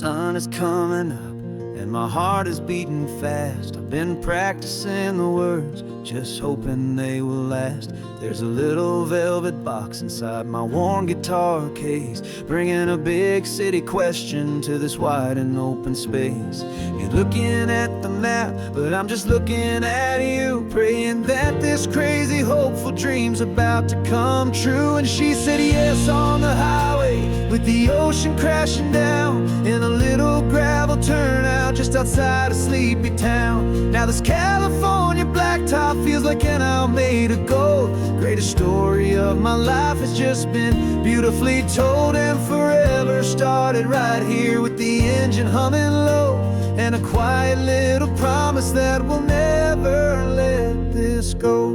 sun is coming up and my heart is beating fast. I've been practicing the words, just hoping they will last. There's a little velvet box inside my worn guitar case, bringing a big city question to this wide and open space. You're looking at the map, but I'm just looking at you, praying that this crazy hopeful dream's about to come true. And she said yes on the highway, with the ocean crashing down in a little gravel turnout just outside of sleepy town. Now this California blacktop feels like an isle made of gold. Greatest story of my life has just been beautifully told, and forever started right here with the engine humming low, and a quiet little promise that we'll never let this go.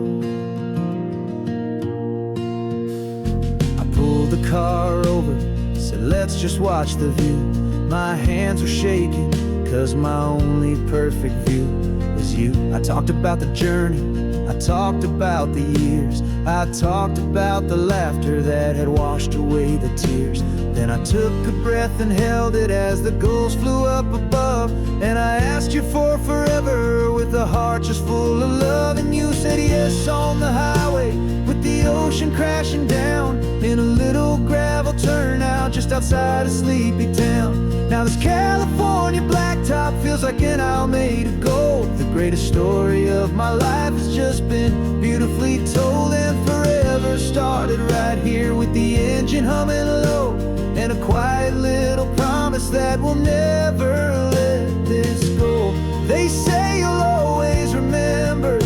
I pulled the car over, said let's just watch the view. My hands were shaking, cause my only perfect view was you. I talked about the journey, I talked about the years, I talked about the laughter that had washed away the tears. Then I took a breath and held it as the gulls flew up above, and I asked you for forever with a heart just full of love. And you said yes on the highway, with the ocean crashing down in a little gravel turnout just outside of sleepy town. Now this California blacktop feels like an isle made of gold. The greatest story of my life has just been beautifully told, and forever started right here with the engine humming low, and a quiet little promise that we'll never let this go. They say you'll always remember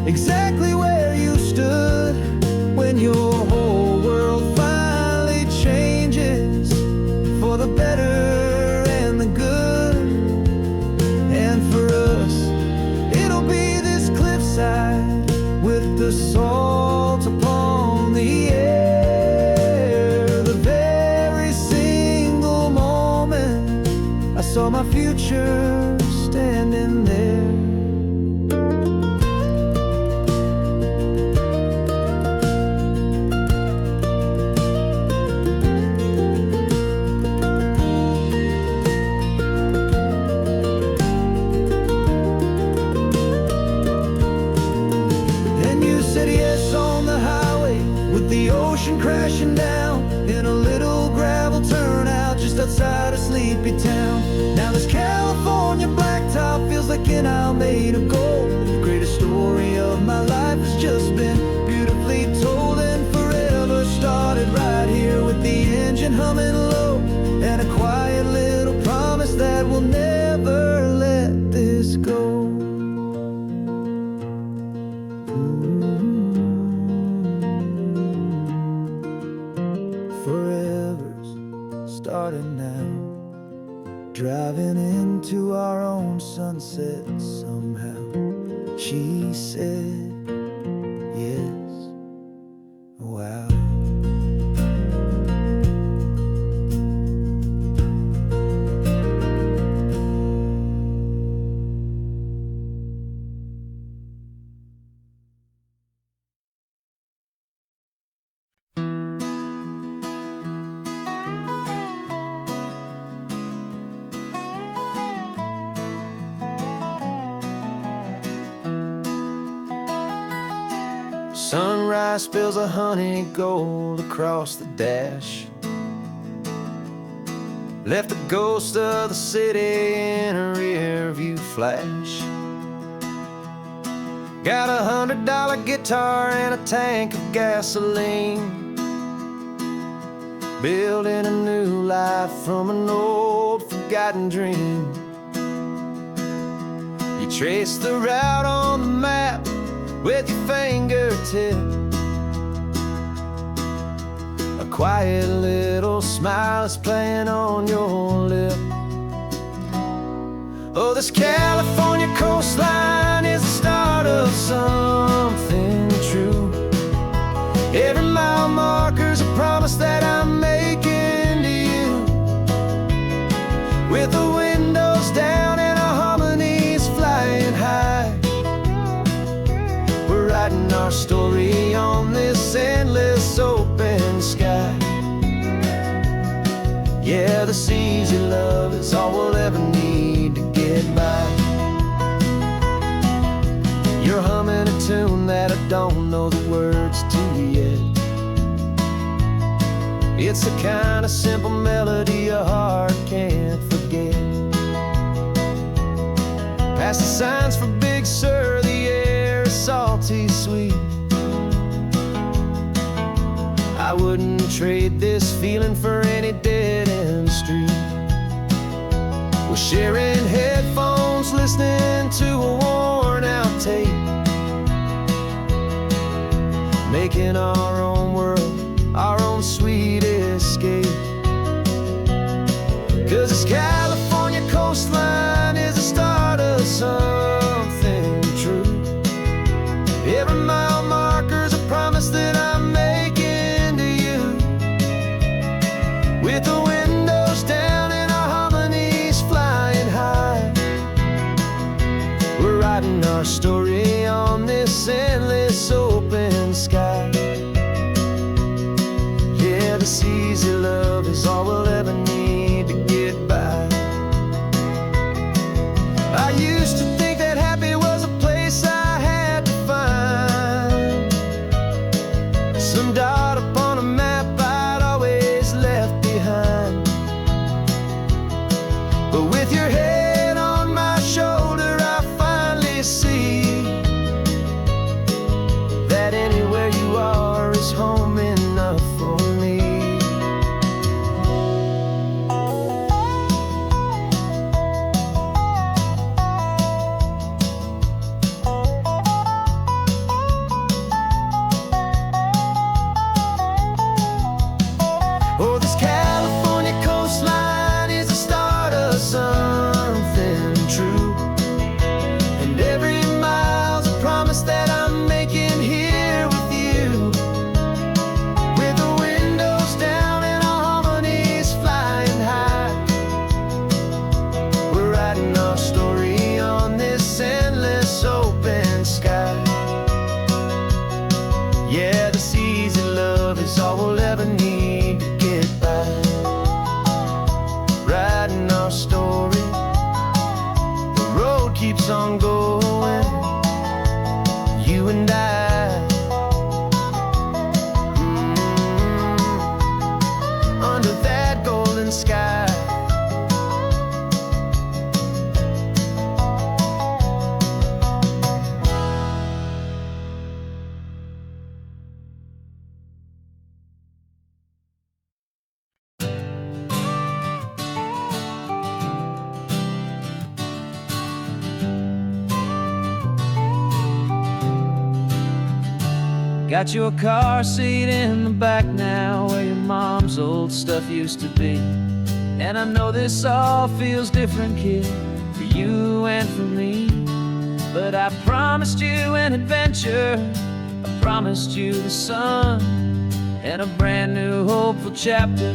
exactly where you stood when your whole world finally changes for the better and the good. And for us, it'll be this cliffside with the salt upon the air. The very single moment I saw my future standing there. The ocean crashing down in a little gravel turnout just outside of sleepy town. Now this California blacktop feels like an isle made of gold. The greatest story of my life has just been beautifully told, and forever started right here with the engine humming low, and a quiet little promise that we'll never let this go. Forever's started now, driving into our own sunset somehow. She said yes, wow. Sunrise spills a honey gold across the dash, left the ghost of the city in a rear view flash. Got $100 guitar and a tank of gasoline, building a new life from an old forgotten dream. You trace the route on the map with your fingertip, a quiet little smile is playing on your lip. Oh, this California coastline is the start of something true. Every mile marker's a promise that I'm making to you, with the windows down and our harmonies flying high. We're writing our story on this endless open sky. Yeah, this easy love is all we'll ever need to get by. You're humming a tune that I don't know the words to yet. It's the kind of simple melody a heart can't forget. Past the signs for Big Sur, the air is salty sweet. I wouldn't trade this feeling for any dead-end street. We're sharing headphones, listening to a worn-out tape, making our own world, our own sweet escape. 'Cause this California coastline is the start of something true. Every mile marker's a promise that I'm making to you. With the windows down and our harmonies flying high, we're writing our story on this endless open sky. Yeah, this easy love is all we'll ever need to get by. I used to think that happy was a place I had to find, some dot upon a map I'd always left behind. But with your head on my shoulder, I finally see that anywhere you are is home enough for me. Oh, this California coastline is the start of something true. And every mile's a promise that I'm making here with you. With the windows down and our harmonies flying high, we're writing our story on this endless open sky. Yeah, this easy love is all we'll ever need to get by. Writing our story, the road keeps on going, you and I. Under that golden sky. Got your car seat in the back now, where your mom's old stuff used to be. And I know this all feels different, kid, for you and for me. But I promised you an adventure, I promised you the sun, and a brand new hopeful chapter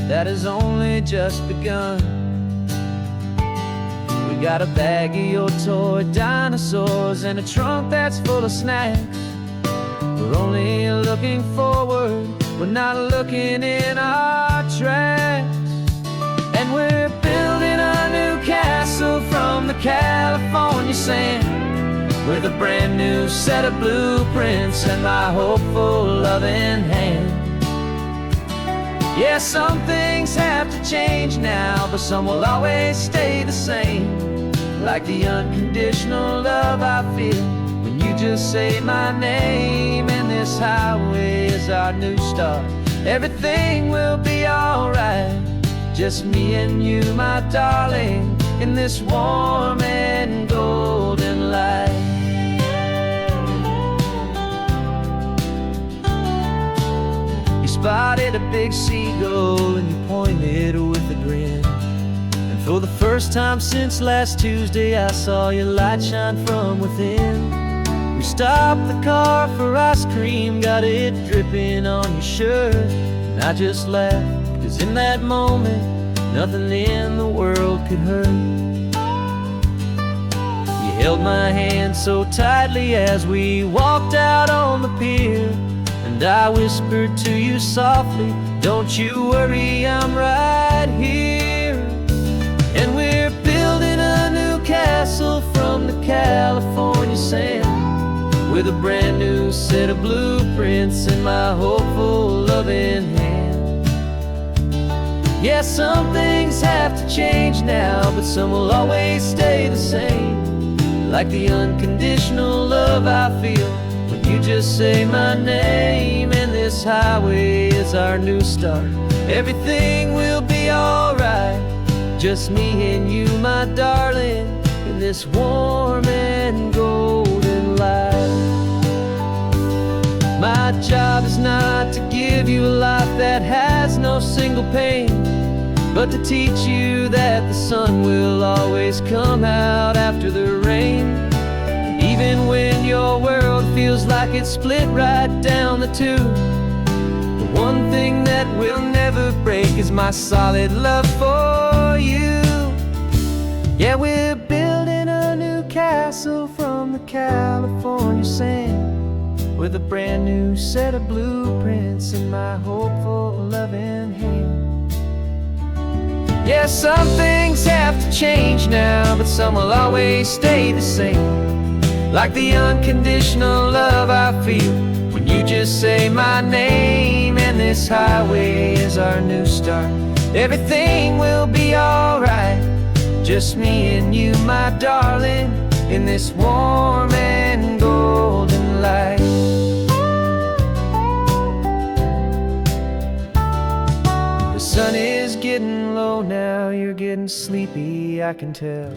that has only just begun. We got a bag of your toy dinosaurs and a trunk that's full of snacks. We're only looking forward, we're not looking in our tracks. And we're building a new castle from the California sand, with a brand new set of blueprints and my hopeful loving hand. Yeah, some things have to change now, but some will always stay the same. Like the unconditional love I feel when you just say my name. And this highway is our new start, everything will be alright. Just me and you, my darling, in this warm and golden light. You spotted a big seagull and you pointed with a grin. And for the first time since last Tuesday, I saw your light shine from within. We stopped the car for ice cream, got it dripping on your shirt. And I just laughed, 'cause in that moment, nothing in the world could hurt. You held my hand so tightly as we walked out on the pier, and I whispered to you softly, don't you worry, I'm right here. California sand, with a brand new set of blueprints in my hopeful, loving hand. Yeah, some things have to change now, but some will always stay the same, like the unconditional love I feel when you just say my name. And this highway is our new start. Everything will be alright, just me and you, my darling, in this warm and golden light. My job is not to give you a life that has no single pain, but to teach you that the sun will always come out after the rain. Even when your world feels like it's split right down the two, the one thing that will never break is my solid love for you. Yeah, we're building a new castle from the California sand, with a brand new set of blueprints in my hopeful, loving hand. Yeah, some things have to change now, but some will always stay the same, like the unconditional love I feel when you just say my name. And this highway is our new start. Everything will be alright, just me and you, my darling, in this warm and golden light. The sun is getting low now, you're getting sleepy, I can tell.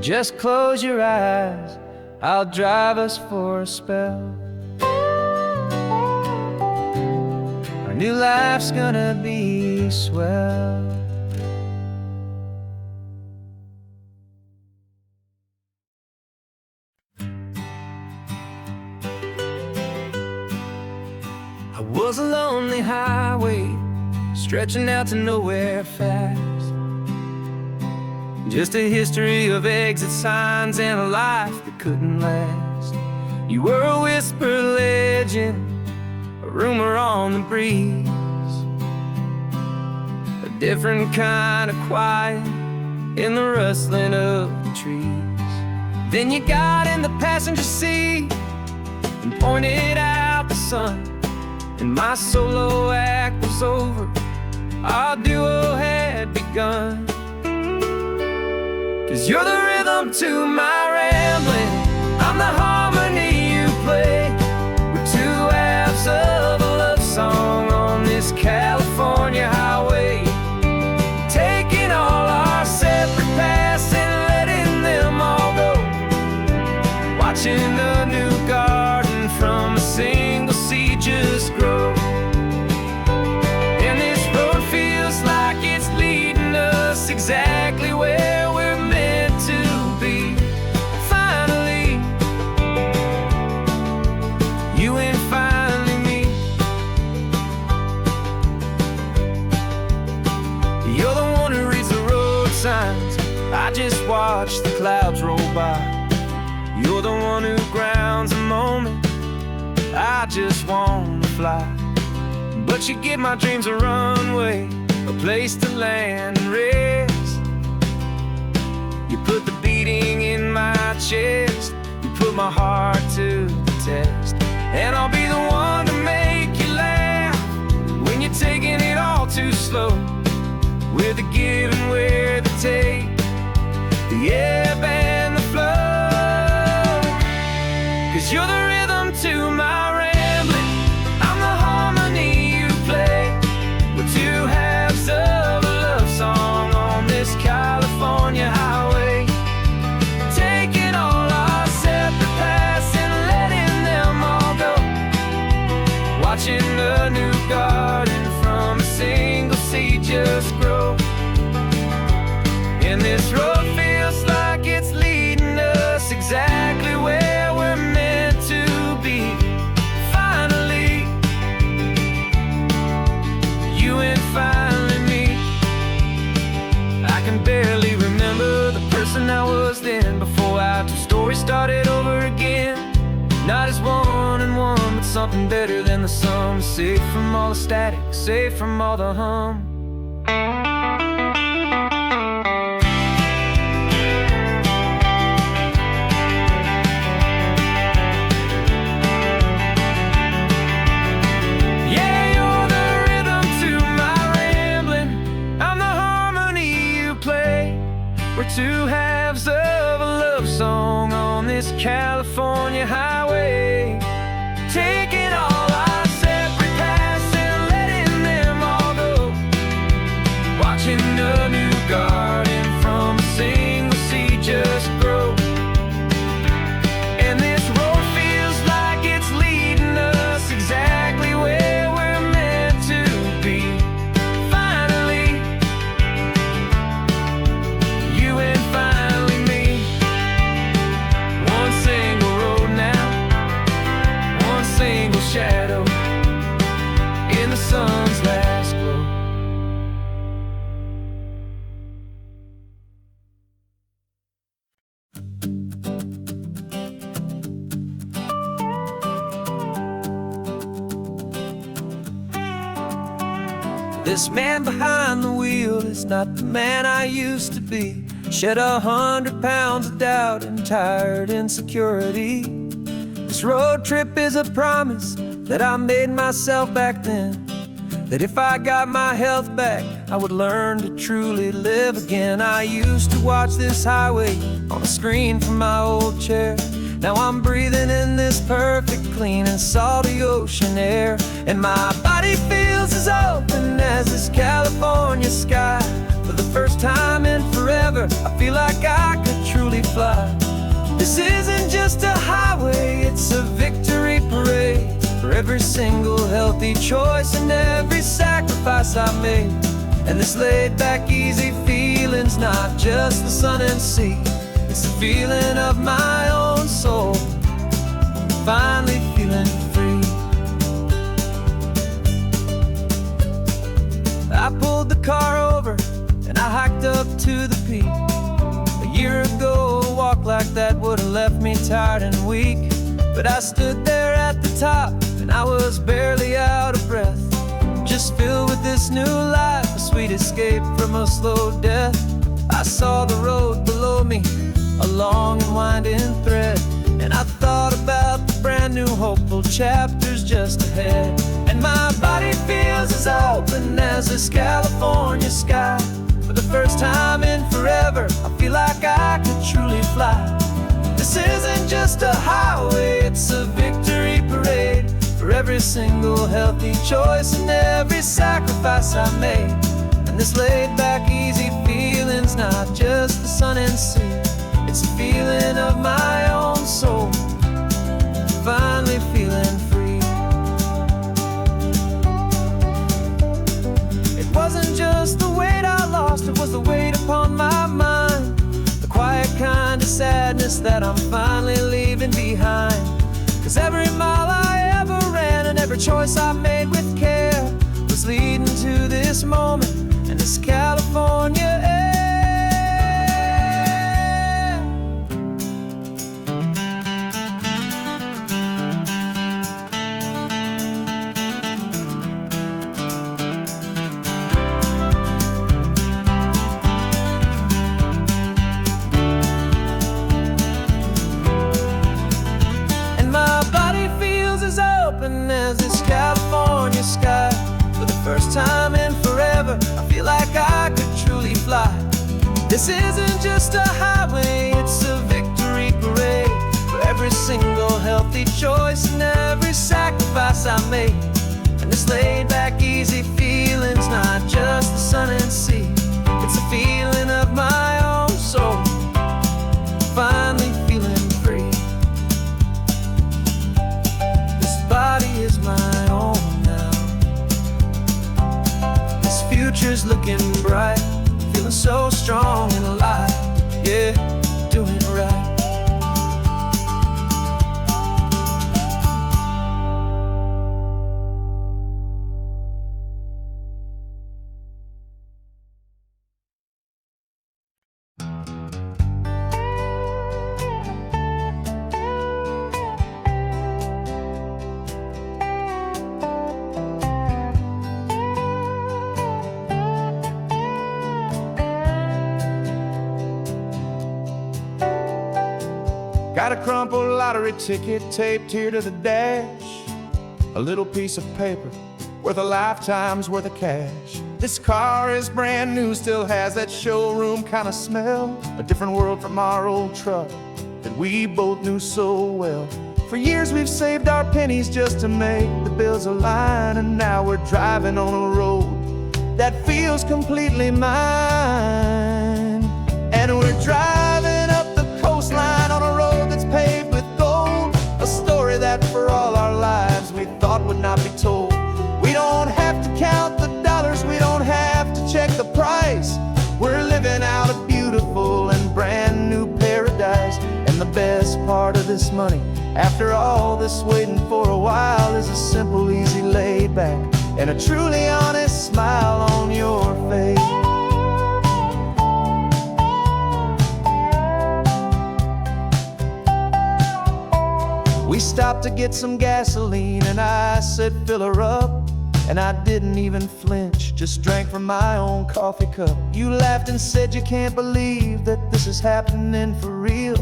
Just close your eyes, I'll drive us for a spell. Our new life's gonna be swell. I was a lonely highway, stretching out to nowhere fast. Just a history of exit signs and a life that couldn't last. You were a whisper legend, a rumor on the breeze, a different kind of quiet in the rustling of the trees. Then you got in the passenger seat and pointed out the sun, and my solo act was over, our duo had begun. 'Cause you're the rhythm to my rambling, I'm the harmony you play. We're two halves of a love song on this California highway, taking all our separate paths and letting them all go, watching the new garden from a single seed just grow. And this road feels like it's leading us exactly where we're meant to be. Finally, you and finally me. You're the one who reads the road signs, I just watch the clouds roll by. You're the one who grounds a moment, I just wanna fly. But you give my dreams a runway, a place to land and rest. You put the beating in my chest, you put my heart to the test. And I'll be the one to make you laugh when you're taking it all too slow. We're the give and we're the take, the ebb and the flow. 'Cause you're the rhythm to my rambling, I'm the harmony you play. We're two halves of a love song on this California highway, taking all our separate paths and letting them all go, watching the new garden from a single seed just grow. And this road feels like it's leading us exactly where we're meant to be. Finally, you and finally me. I can barely remember the person I was then, before our two stories started over again. Not as one and one, but something better than the sum. Safe from all the static, safe from all the hum. California highway, taking all our separate paths and letting them all go, watching a new garden from a single seed just grow. And this road feels like it's leading us exactly where we're meant to be. Finally, you and finally me. One single road now, one single shadow in the sun's last glow. This man behind the wheel is not the man I used to be. Shed 100 pounds of doubt and tired insecurity. This road trip is a promise that I made myself back then, that if I got my health back, I would learn to truly live again. I used to watch this highway on a screen from my old chair. Now I'm breathing in this perfect, clean and salty ocean air. And my body feels as open as this California sky. For the first time in forever, I feel like I could truly fly. This isn't just a highway, it's a victory parade. For every single healthy choice and every sacrifice I made. And this laid back, easy feeling's not just the sun and sea. It's the feeling of my own soul, finally feeling free. I pulled the car over and I hiked up to the peak. A year ago, a walk like that would've left me tired and weak. But I stood there at the top and I was barely out of breath, just filled with this new life, a sweet escape from a slow death. I saw the road below me, a long and winding thread, and I thought about the brand new hopeful chapters just ahead. And my body feels as open as this California sky. For the first time in forever, I feel like I could truly fly. This isn't just a highway, it's a victory parade. For every single healthy choice and every sacrifice I made. And this laid back, easy feeling's not just the sun and sea. It's a feeling of my own soul, finally feeling free. It wasn't just the weight I lost, it was the weight upon my mind. The quiet kind of sadness that I'm finally leaving behind. 'Cause every mile I ever ran and every choice I made with care was leading to this moment and this California air. As this California sky. For the first time in forever, I feel like I could truly fly. This isn't just a highway, it's a victory parade. For every single healthy choice and every sacrifice I made. And this laid back, easy feeling's not just the sun and sea. It's a feeling of my own soul, finally feeling free. Body is my own now. This future's looking bright, feeling so strong and alive. Yeah, doing it right. Got a crumpled lottery ticket taped here to the dash. A little piece of paper worth a lifetime's worth of cash. This car is brand new, still has that showroom kind of smell. A different world from our old truck that we both knew so well. For years we've saved our pennies just to make the bills align, and now we're driving on a road that feels completely mine. And we're driving up the coastline on a road that's paved with gold, a story that for all our lives we thought would not be told. We don't have to count the dollars, we don't have to check the price. We're living out a beautiful and brand new paradise. And the best part of this money, after all this waiting for a while, is a simple, easy, laid back, and a truly honest smile on your face. We stopped to get some gasoline, and I said, fill her up. And I didn't even flinch, just drank from my own coffee cup. You laughed and said you can't believe that this is happening for real.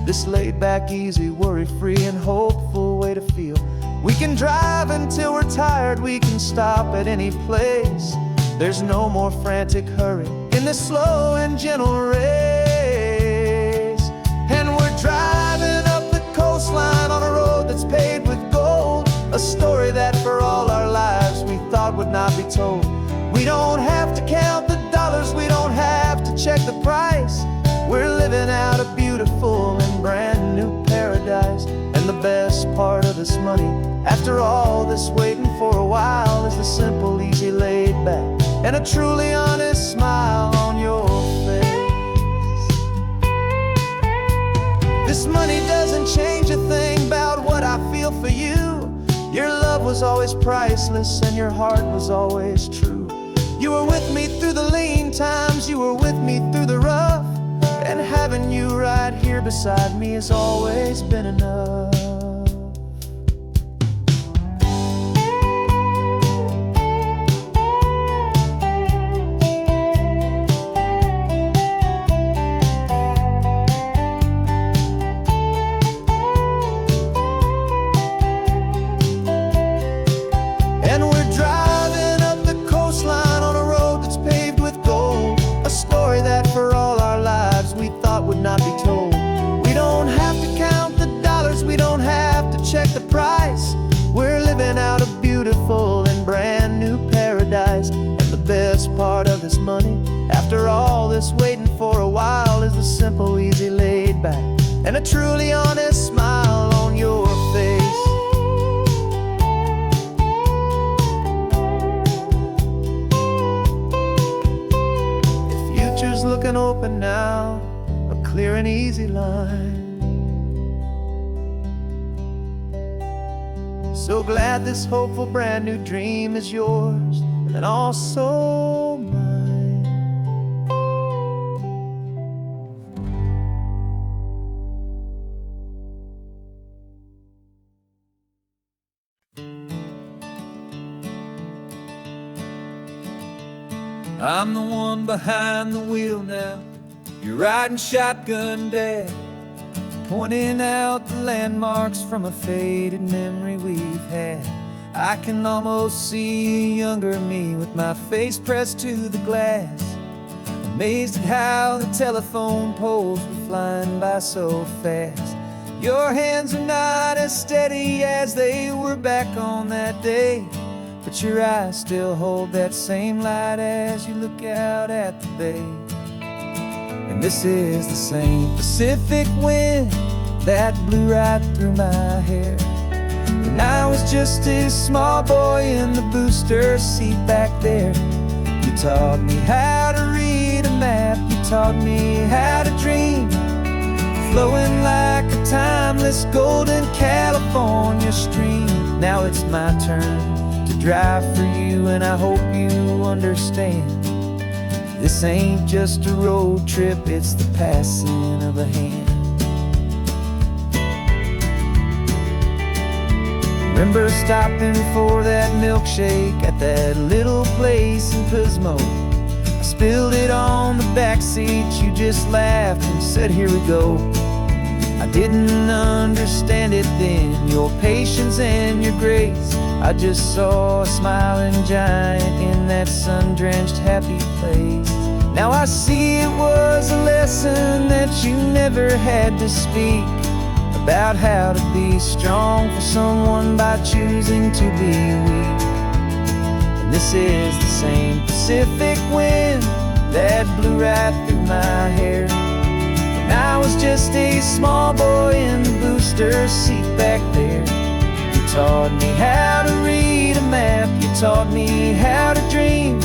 This laid back, easy, worry-free and hopeful way to feel. We can drive until we're tired, we can stop at any place. There's no more frantic hurry in this slow and gentle race. And we're driving up the coastline on a road that's paved with gold, a story that for all our lives we thought would not be told. We don't have to count the dollars, we don't have to check the price. We're living out a beautiful and brand new paradise. And the best part of this money, after all this waiting for a while, is the simple, easy, laid back, and a truly honest smile on your face. This money doesn't change a thing about what I feel for you. Your love was always priceless and your heart was always true. You were with me through the lean times, you were with me through the rough, and having you right here beside me has always been enough. Not be told. We don't have to count the dollars, we don't have to check the price. We're living out a beautiful and brand new paradise. And the best part of this money, after all this waiting for a while, is the simple, easy, laid back, and a truly honest smile on your face. The future's looking open now, clear and easy line. So glad this hopeful brand new dream is yours and also mine. I'm the one behind the wheel now. You're riding shotgun, Dad, pointing out the landmarks from a faded memory we've had. I can almost see a younger me with my face pressed to the glass, amazed at how the telephone poles were flying by so fast. Your hands are not as steady as they were back on that day, but your eyes still hold that same light as you look out at the bay. And this is the same Pacific wind that blew right through my hair when I was just a small boy in the booster seat back there. You taught me how to read a map, you taught me how to dream, flowing like a timeless golden California stream. Now it's my turn to drive for you, and I hope you understand. This ain't just a road trip, it's the passing of a hand. Remember stopping for that milkshake at that little place in Pismo. I spilled it on the back seat, you just laughed and said, here we go. I didn't understand it then, your patience and your grace. I just saw a smiling giant in that sun-drenched happy place. Now I see it was a lesson that you never had to speak, about how to be strong for someone by choosing to be weak. And this is the same Pacific wind that blew right through my hair when I was just a small boy in the booster seat back there. You taught me how to read a map, you taught me how to dream,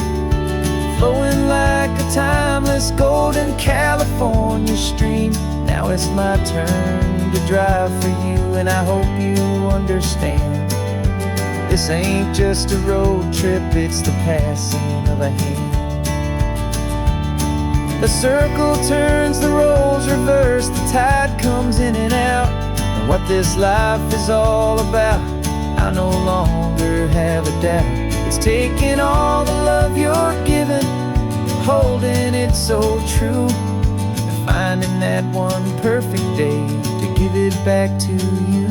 flowing like a timeless golden California stream. Now it's my turn to drive for you, and I hope you understand. This ain't just a road trip, it's the passing of a hand. The circle turns, the roles reverse, the tide comes in and out. And what this life is all about, I no longer have a doubt. It's taking all the love you're giving, holding it so true, and finding that one perfect day to give it back to you.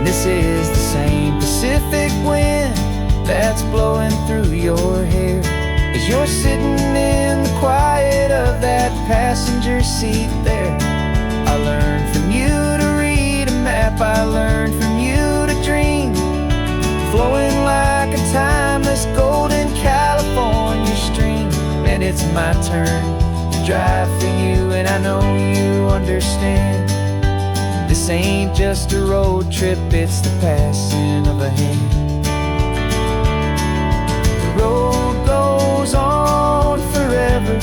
'This is the same Pacific wind that's blowing through your hair as you're sitting in the quiet of that passenger seat there. I learned from you to read a map, I learned from you to dream, flowing like a timeless golden California stream. And it's my turn to drive for you, and I know you understand. This ain't just a road trip, it's the passing of a hand. The road goes on forever,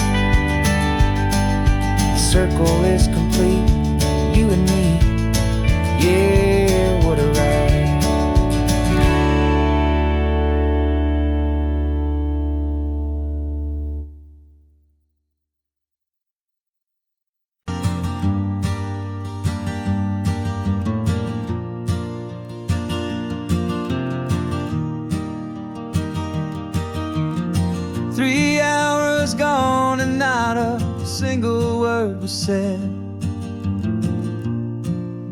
the circle is complete, you and me, yeah, what a ride. Gone and not a single word was said,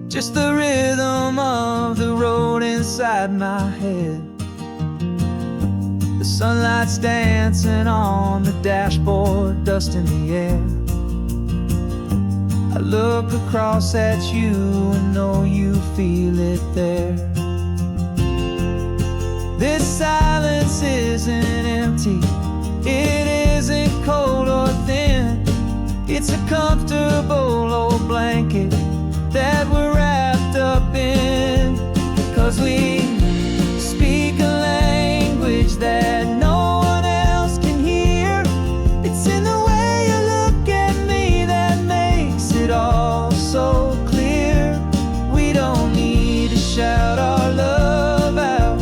just the rhythm of the road inside my head. The sunlight's dancing on the dashboard, dust in the air. I look across at you and know you feel it there. This silence isn't empty, it isn't cold or thin. It's a comfortable old blanket that we're wrapped up in, 'cause we speak a language that no one else can hear. It's in the way you look at me that makes it all so clear. We don't need to shout our love out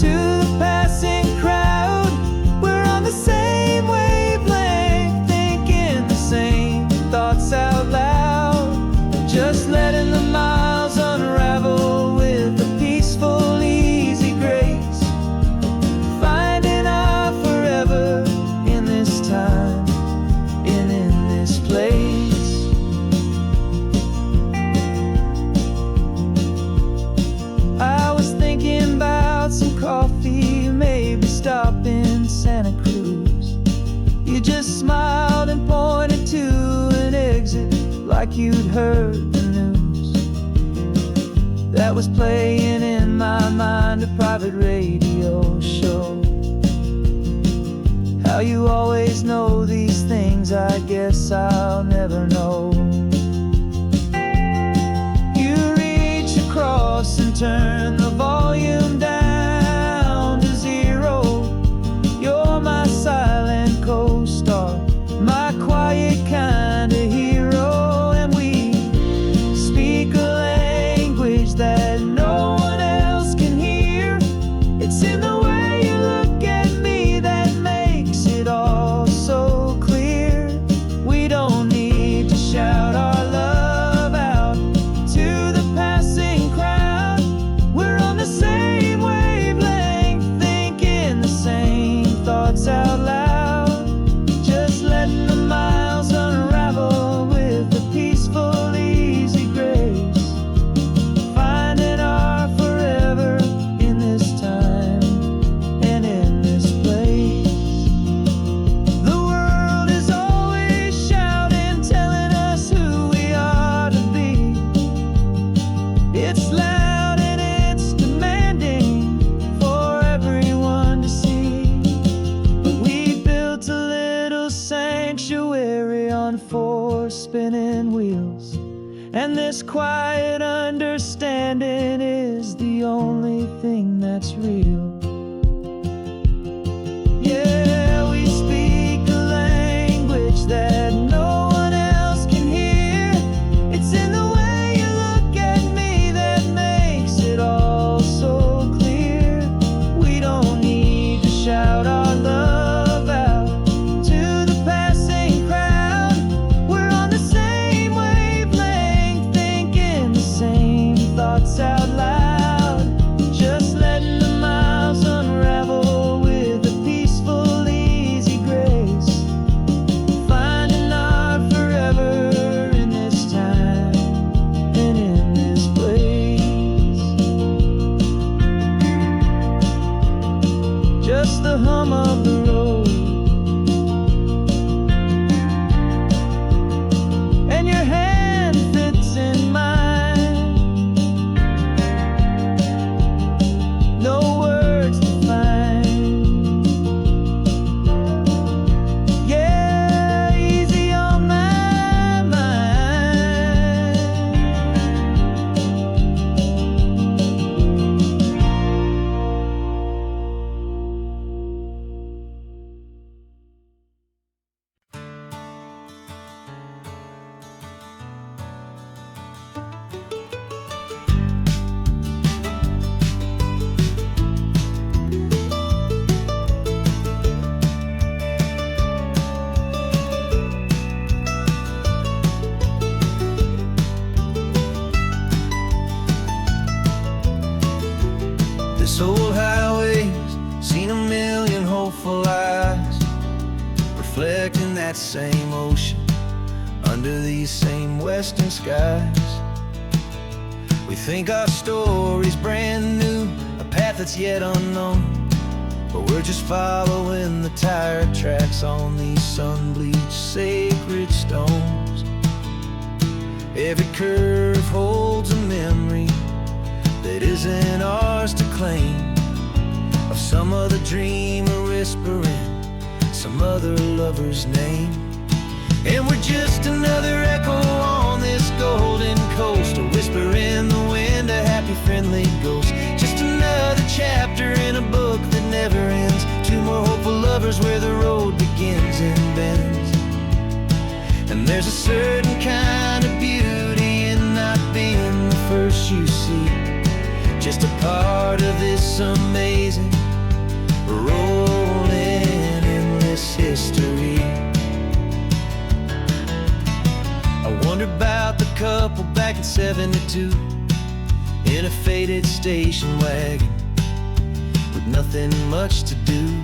to the passing crowd. We're on the same wavelength, thinking the same thoughts out loud, just letting the miles unravel with a peaceful, easy grace, finding our forever in this time and in this place. I was thinking about some coffee, maybe stop in Santa Cruz. You just smiled and pointed to an exit like you'd heard the news. That was playing in my mind, a private radio show. How you always know these things, I guess I'll never know. You reach across and turn the volume down to zero. You're my silent co-star, my quiet kind of hero. And we speak a language that no one else can hear. It's in the way you look at me that makes it all so clear. We don't need to shout our love out to the passing crowd. on four spinning wheels, and this quiet understanding is the only thing that's real. Yeah, we speak a language that no one else can hear. It's in the way you look at me that makes it all so clear. We don't need to shout our love out to the passing crowd. We're on the same wavelength, thinking the same thoughts out loud. Just letting the miles unravel with a peaceful, easy grace. Finding our forever in this time and in this place. Just the hum of the road and your hand fits in mine. No words to find. Yeah, easy on my mind. This old highway's seen a million hopeful eyes, reflecting that same ocean under these same western skies. We think our story's brand new, a path that's yet unknown, but we're just following the tire tracks on these sun-bleached sacred stones. Every curve holds a memory that isn't ours to claim, of some other dreamer whispering some other lover's name. And we're just another echo on this golden coast, a whisper in the wind, a happy friendly ghost. Just another chapter in a book that never ends, two more hopeful lovers where the road begins and bends. And there's a certain kind of beauty in not being the first you see, just a part of this amazing, rolling, endless history. I wonder about the couple back in '72 in a faded station wagon with nothing much to do.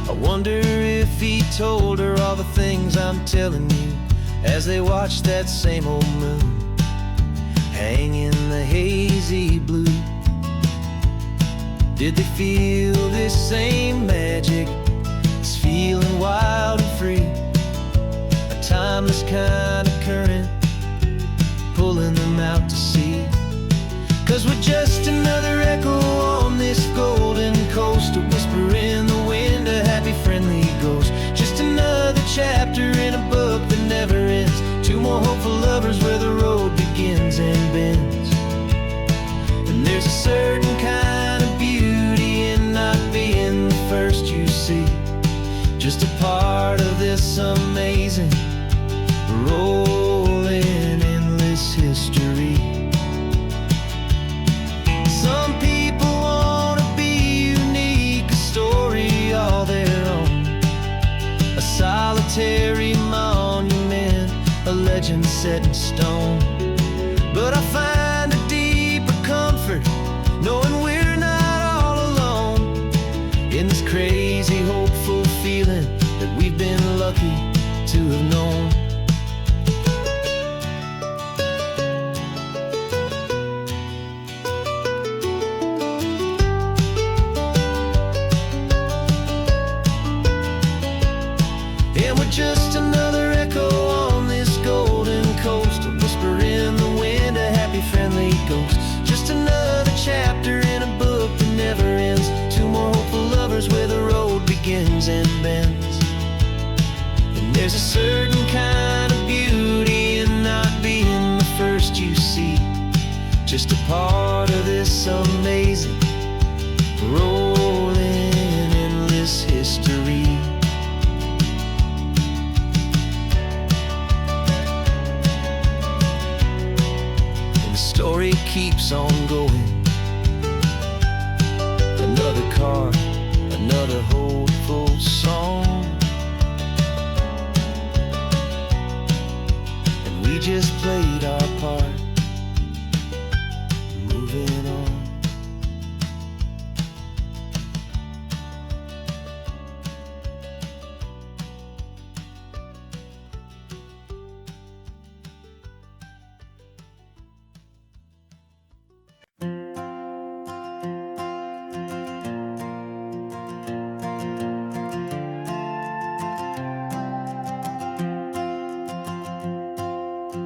I wonder if he told her all the things I'm telling you as they watched that same old moon hang in the hazy blue. Did they feel this same magic, this feeling wild and free, a timeless kind of current pulling them out to sea? 'Cause we're just another echo on this golden coast, a whisper in the wind, a happy friendly ghost. Just another chapter in a book that never ends, two more hopeful lovers where the road begins and bends. And there's a certain kind of beauty in not being the first you see, just a part of this amazing, rolling, endless history. Some people wanna be unique, a story all their own, a solitary monument, a legend set in stone. But I find a deeper comfort knowing we're not all alone in this crazy, hopeful feeling that we've been lucky to have known. And we're just another echo on this golden coast, a whisper in the wind, a happy friendly ghost. Just another chapter in a book that never ends, two more hopeful lovers where the road begins and bends. just a part of this amazing, rolling, endless history. And the story keeps on going. Another car, another hopeful song, and we just played our part, moving on.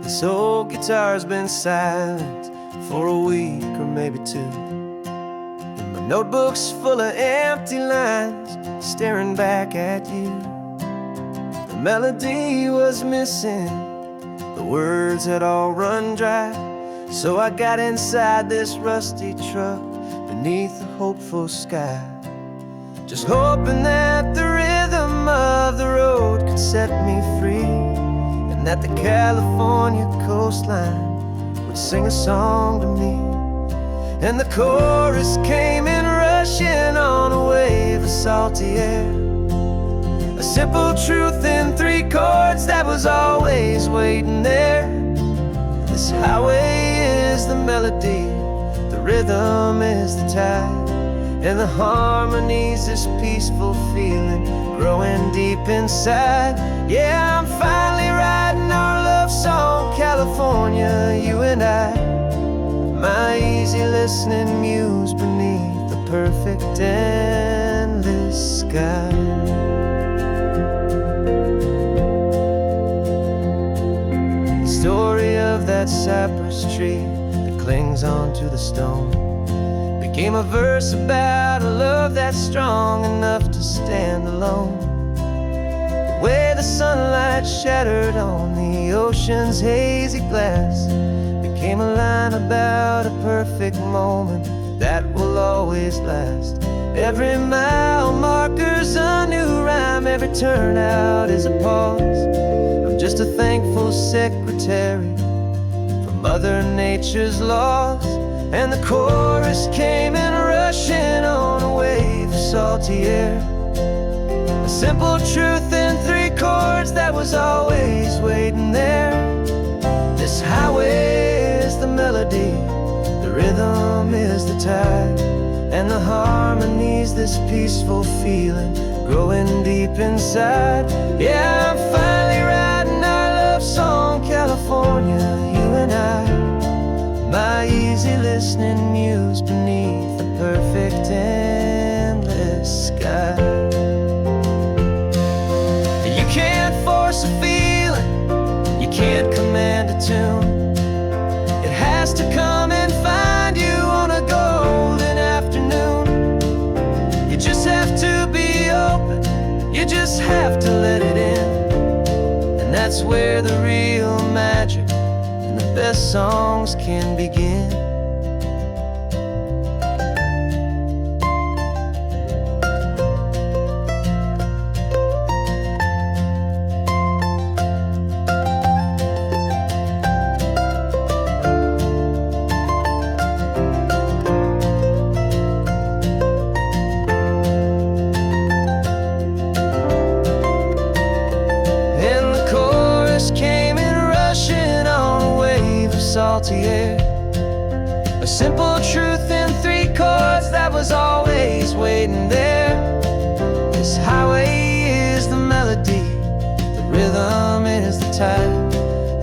This old guitar's been silent for a week or maybe two, and my notebook's full of empty lines staring back at you. The melody was missing, the words had all run dry, so I got inside this rusty truck beneath the hopeful sky, just hoping that the rhythm of the road could set me free, and that the California coastline would sing a song to me. And the chorus came in rushing on a wave of salty air, a simple truth in 3 chords that was always waiting there. This highway is the melody, the rhythm is the tide, and the harmony's this peaceful feeling growing deep inside. Yeah, I'm finally writing our love song, California, you and I, my easy listening muse beneath the perfect endless sky. The story of that cypress tree that clings onto the stone became a verse about a love that's strong enough to stand alone. The way the sunlight shattered on the ocean's hazy glass became a line about a perfect moment that will always last. Every mile marker's a new rhyme, every turnout is a pause. I'm just a thankful secretary for Mother Nature's laws. And the chorus came in rushing on a wave of salty air, a simple truth in 3 chords that was always waiting there. This highway is the melody, the rhythm is the tide, and the harmony's this peaceful feeling growing deep inside. Yeah, I'm finally writing our love song, California, you and I, my easy listening muse beneath the perfect endless sky. You can't force a feeling, you can't command a tune. It has to come and find you on a golden afternoon. You just have to be open, you just have to let it in, and that's where the real magic, the best songs can begin. And the chorus came in rushing on a wave of salty air, a simple truth in 3 chords that was always waiting there. This highway is the melody, the rhythm is the tide,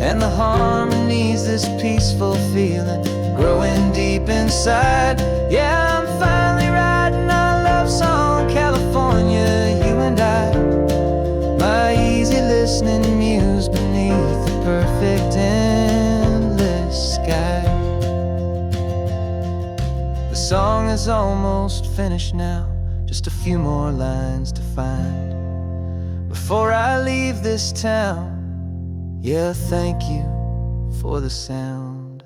and the harmony's this peaceful feeling growing deep inside. Yeah, I'm finally writing our love song, California, you and I, my easy listening muse beneath the perfect endless sky. The song is almost finished now, just a few more lines to find before I leave this town. Yeah, thank you for the sound.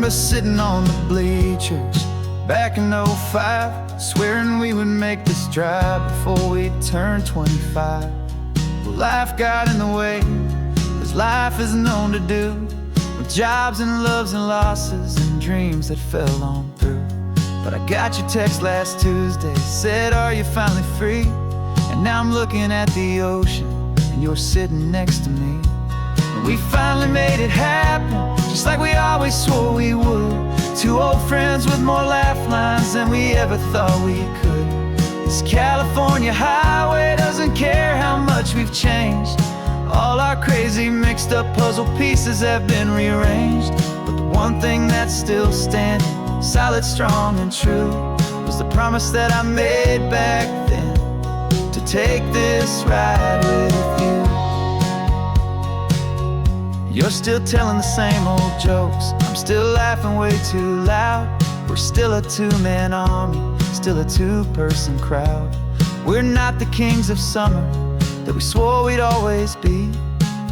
remember sitting on the bleachers back in '05, swearing we would make this drive before we turned 25. Well, life got in the way, as life is known to do, with jobs and loves and losses and dreams that fell on through. But I got your text last Tuesday, said, are you finally free? And now I'm looking at the ocean, and you're sitting next to me. We finally made it happen, just like we always swore we would. Two old friends with more laugh lines than we ever thought we could. This California highway doesn't care how much we've changed. All our crazy mixed up puzzle pieces have been rearranged. But the one thing that's still standing, solid, strong, and true, was the promise that I made back then, to take this ride with you. You're still telling the same old jokes, I'm still laughing way too loud. We're still a two-man army, still a two-person crowd. We're not the kings of summer that we swore we'd always be.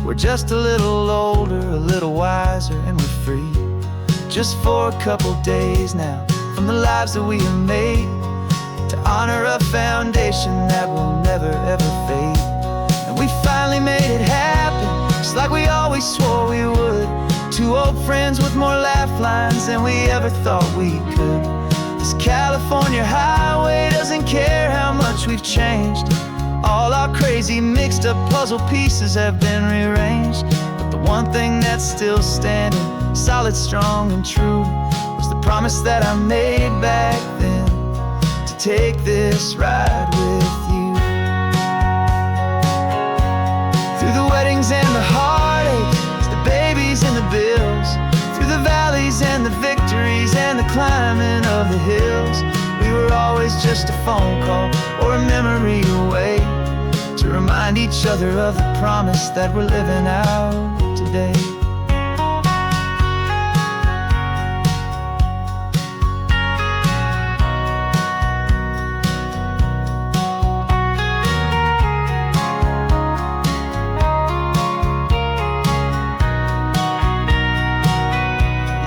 We're just a little older, a little wiser, and we're free. Just for a couple days now, from the lives that we have made, to honor a foundation that will never ever fade. And we finally made it happen, just like we always swore we would. Two old friends with more laugh lines than we ever thought we could. This California highway doesn't care how much we've changed. All our crazy mixed up puzzle pieces have been rearranged. But the one thing that's still standing, solid, strong, and true, was the promise that I made back then, to take this ride with you. Through the weddings and the heartaches, the babies and the bills, through the valleys and the victories and the climbing of the hills, we were always just a phone call or a memory away, to remind each other of the promise that we're living out today.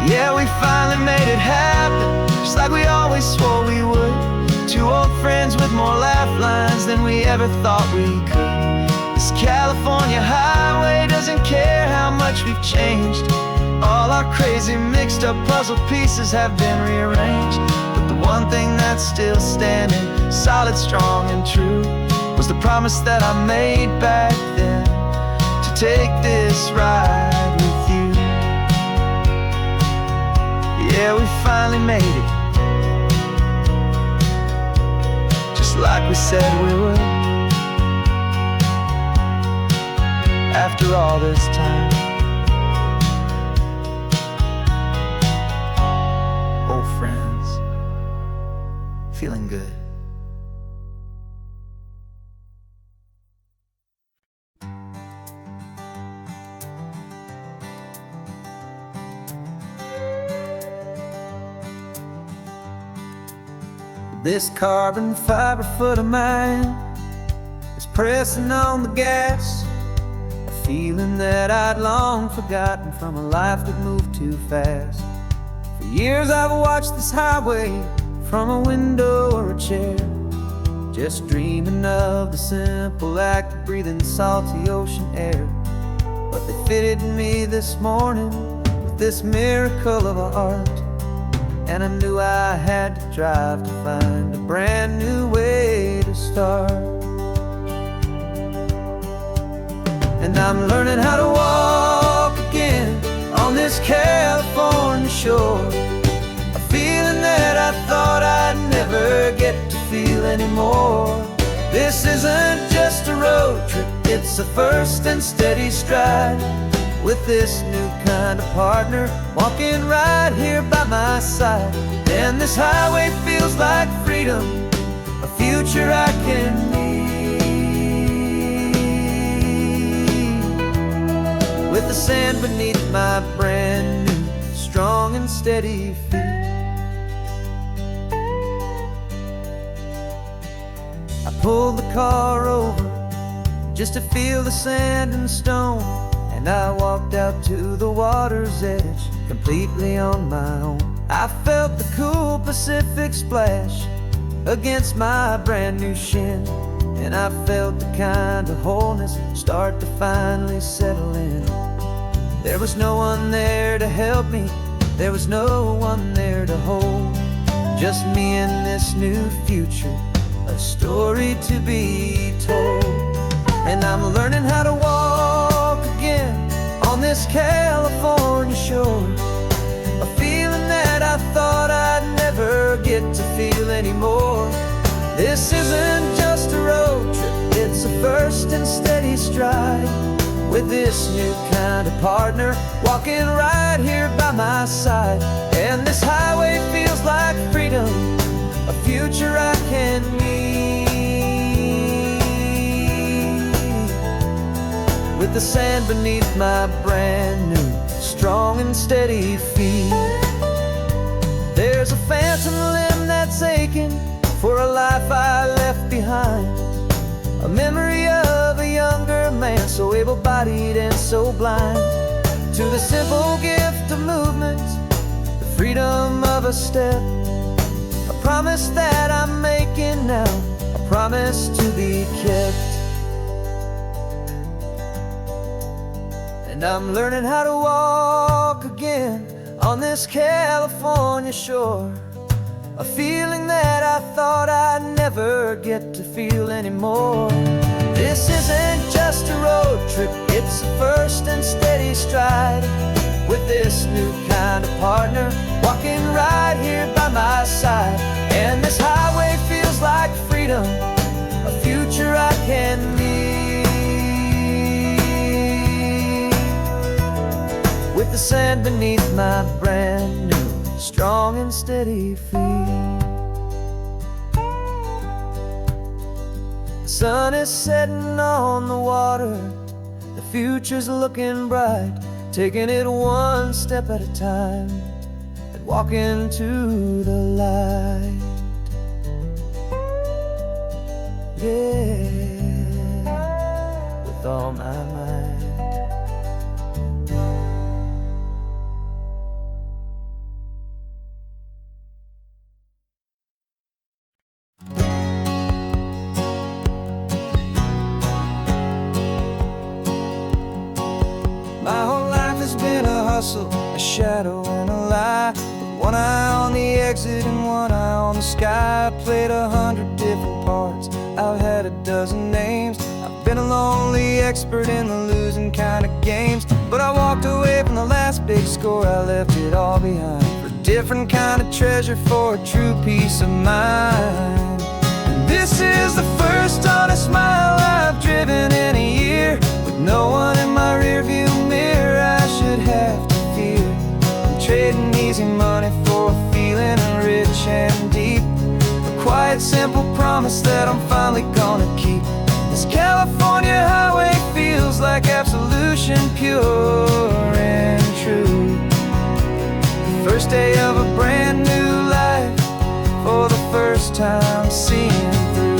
Yeah, we finally made it happen, just like we always swore we would. Two old friends with more laugh lines than we ever thought we could. This California highway doesn't care how much we've changed. All our crazy mixed up puzzle pieces have been rearranged. But the one thing that's still standing, solid, strong, and true, was the promise that I made back then, to take this ride with you. Yeah, we finally made it, just like we said we would. After all this time, old friends, feeling good. This carbon fiber foot of mine is pressing on the gas, a feeling that I'd long forgotten from a life that moved too fast. For years I've watched this highway from a window or a chair, just dreaming of the simple act of breathing salty ocean air. But they fitted me this morning with this miracle of art, and I knew I had to drive to find a brand new way to start. And I'm learning how to walk again on this California shore, a feeling that I thought I'd never get to feel anymore. This isn't just a road trip, it's a first and steady stride, with this new kind of partner walking right here by my side. And this highway feels like freedom, a future I can need, with the sand beneath my brand new, strong and steady feet. I pulled the car over just to feel the sand and stone, and and I walked out to the water's edge, completely on my own. I felt the cool Pacific splash against my brand new shin, and I felt the kind of wholeness start to finally settle in. There was no one there to help me, there was no one there to hold, just me and this new future, a story to be told. And I'm learning how to walk again on this California shore, a feeling that I thought I'd never get to feel anymore. This isn't just a road trip, it's a first and steady stride, with this new kind of partner walking right here by my side. And this highway feels like freedom, a future I can meet, with the sand beneath my brand new, strong and steady feet. There's a phantom limb that's aching for a life I left behind, a memory of a younger man, so able-bodied and so blind, to the simple gift of movement, the freedom of a step, a promise that I'm making now, a promise to be kept. And I'm learning how to walk again on this California shore, a feeling that I thought I'd never get to feel anymore. This isn't just a road trip, it's a first and steady stride, with this new kind of partner walking right here by my side. And this highway feels like freedom, a future I can meet, with the sand beneath my brand new, strong and steady feet. The sun is setting on the water, the future's looking bright, taking it one step at a time and walking to the light. Yeah, with all my might. My whole life has been a hustle, a shadow and a lie, with one eye on the exit and one eye on the sky. I played 100 different parts, I've had a dozen names, I've been a lonely expert in the losing kind of games. But I walked away from the last big score, I left it all behind, for a different kind of treasure, for a true peace of mind. And this is the first honest smile I've driven in a year, with no one in my rearview mirror I should have to fear. I'm trading easy money for a feeling rich and deep, a quiet simple promise that I'm finally gonna keep. This California highway feels like absolution, pure and true. The first day of a brand new life, for the first time seeing through.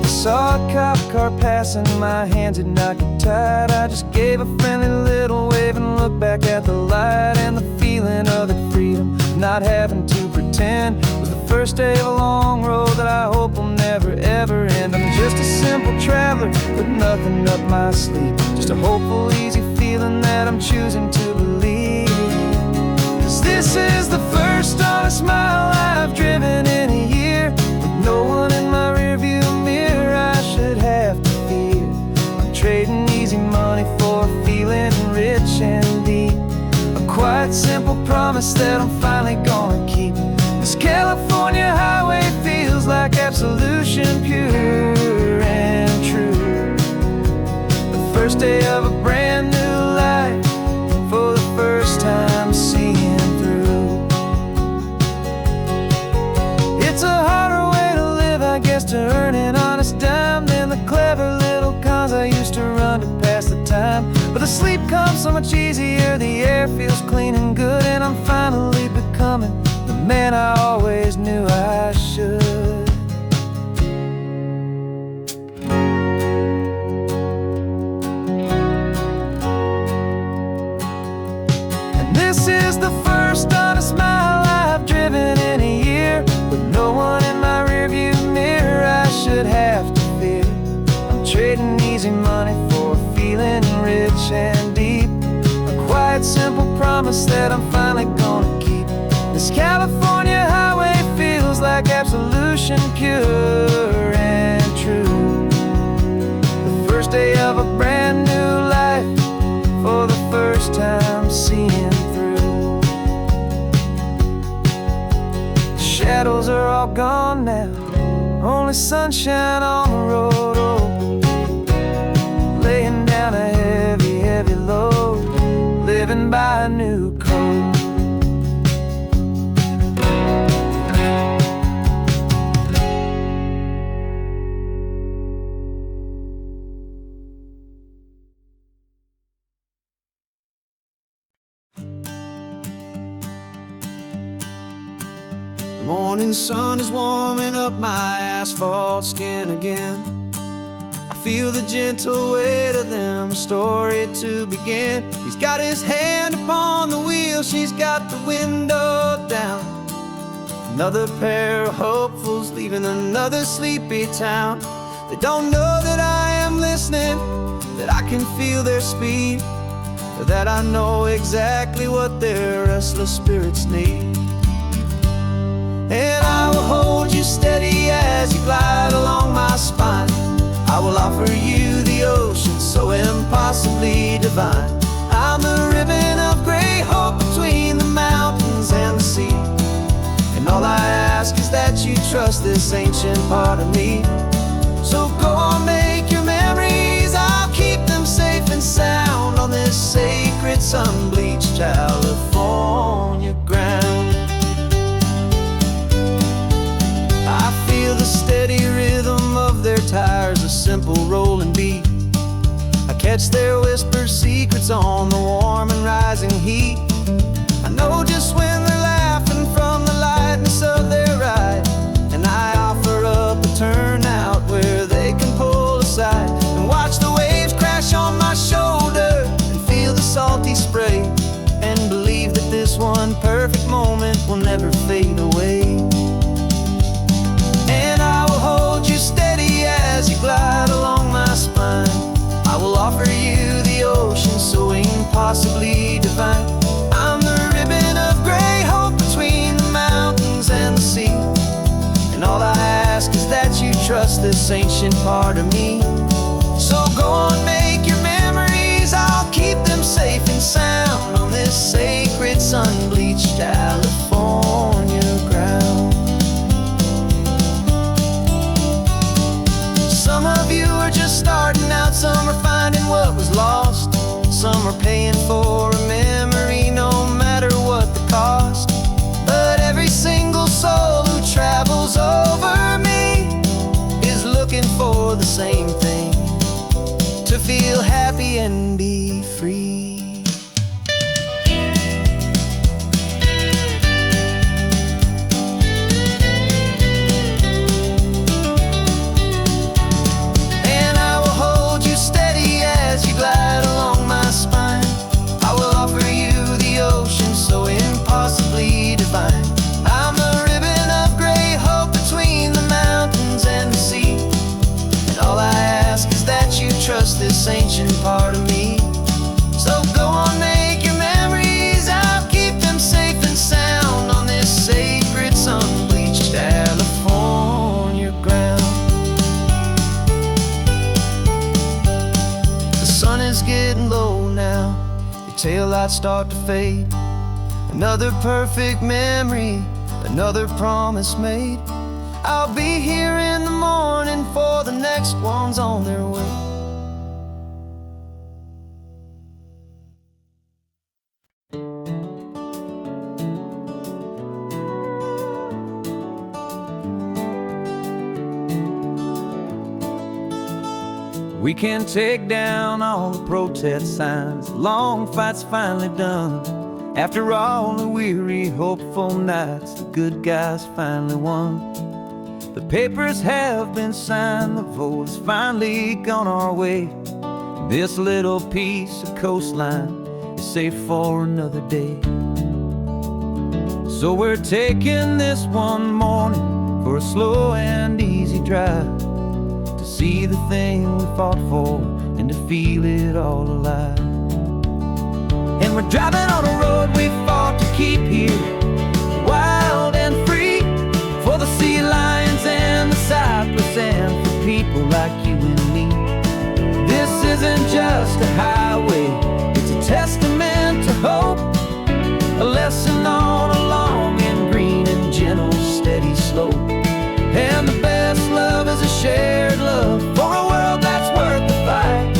Saw a cop car passing, my hands did not get tied. I just gave a friendly little wave and looked back at the light, and the feeling of the freedom, not having to pretend, was the first day of a long road that I hope will never ever end. I'm just a simple traveler with nothing up my sleeve, just a hopeful, easy feeling that I'm choosing to believe. 'Cause this is the first honest mile I've driven in a year, with no one in my rearview mirror I should have to fear. I'm trading easy money for a feeling rich and deep, a quiet simple promise that I'm finally gonna keep. This California highway feels like absolution, pure and true. The first day of a brand new life, for the first time seeing through. It's a harder way to live, I guess, to earn an honest dime than the clever little cons I used to run to pass the time. But the sleep comes so much easier, the air feels clean and good, and I'm finally becoming the man I always knew I should. and deep. A quiet, simple promise that I'm finally gonna keep. This California highway feels like absolution, pure and true. The first day of a brand new life, for the first time seeing through. The shadows are all gone now, only sunshine on the road. Oh, laying down a heavy, heavy load, living by a new code. The morning sun is warming up my asphalt skin again. I feel the gentle weight of them, story to begin. He's got his hand upon the wheel, she's got the window down. Another pair of hopefuls leaving another sleepy town. They don't know that I am listening, that I can feel their speed, or that I know exactly what their restless spirits need. And I will hold you steady as you glide along my spine. I will offer you the ocean so impossibly divine. I'm the ribbon of gray hope between the mountains and the sea. And all I ask is that you trust this ancient part of me. So go on, make your memories, I'll keep them safe and sound on this sacred sun-bleached California ground. I feel the steady rhythm of their tires, a simple rolling beat. I catch their whispered secrets on the warm and rising heat. I know just when they're laughing from the lightness of their ride, and I offer up a turnout where they can pull aside and watch the waves crash on my shoulder and feel the salty spray, and believe that this one perfect moment will never fade away. And I will hold you steady as you glide along my spine. I will offer you the ocean so impossibly divine. I'm the ribbon of gray hope between the mountains and the sea. And all I ask is that you trust this ancient part of me. So go on, make your memories, I'll keep them safe and sound on this sacred sun-bleached California ground. Some of you are just starting out, some are finding what was lost, some are paying for a memory no matter what the cost. But every single soul who travels over me is looking for the same thing, to feel happy and be free. Glide along my spine. I will offer you the ocean so impossibly divine. I'm the ribbon of gray hope between the mountains and the sea. And all I ask is that you trust this ancient part of me. So go on, make your memories, I'll keep them safe and sound on this sacred sun-bleached California ground. Is getting low now, the taillights start to fade. Another perfect memory, another promise made. I'll be here in the morning for the next ones on their way. We can take down all the protest signs, long fight's finally done. After all the weary, hopeful nights, the good guys finally won. The papers have been signed, the vote has finally gone our way. This little piece of coastline is safe for another day. So we're taking this one morning for a slow and easy drive, to see the thing we fought for and to feel it all alive. we're driving on a road we fought to keep here, wild and free, for the sea lions and the cypress, and for people like you and me. This isn't just a highway, it's a testament to hope, a lesson on a long and green and gentle steady slope. And the best love is a shared love for a world that's worth the fight,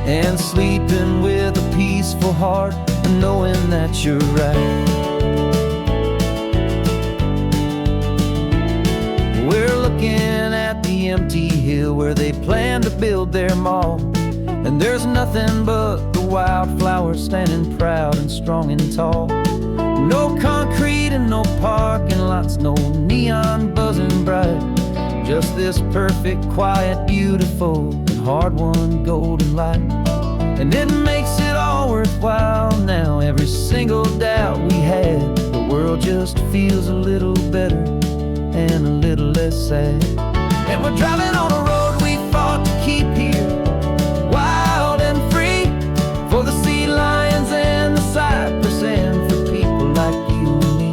and sleeping with a peaceful heart and knowing that you're right. We're looking at the empty hill where they plan to build their mall, and there's nothing but the wildflowers standing proud and strong and tall. No concrete and no parking lots, no neon buzzing bright, just this perfect, quiet, beautiful, and hard-won golden light. And it makes it all worthwhile now, every single doubt we had. The world just feels a little better and a little less sad. And we're driving on a road we fought to keep here, wild and free, for the sea lions and the cypress, and for people like you and me.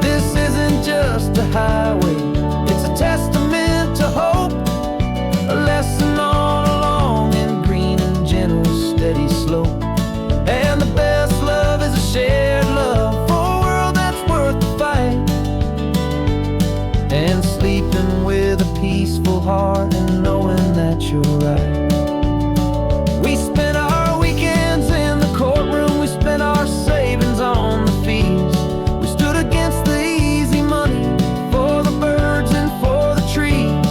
This isn't just a highway, it's a testament to hope, a lesson on a long and green and gentle steady slope. And the best love is a shared love for a world that's worth the fight, and sleeping with a peaceful heart and knowing that you're right. We spent our weekends in the courtroom, we spent our savings on the fees. We stood against the easy money for the birds and for the trees.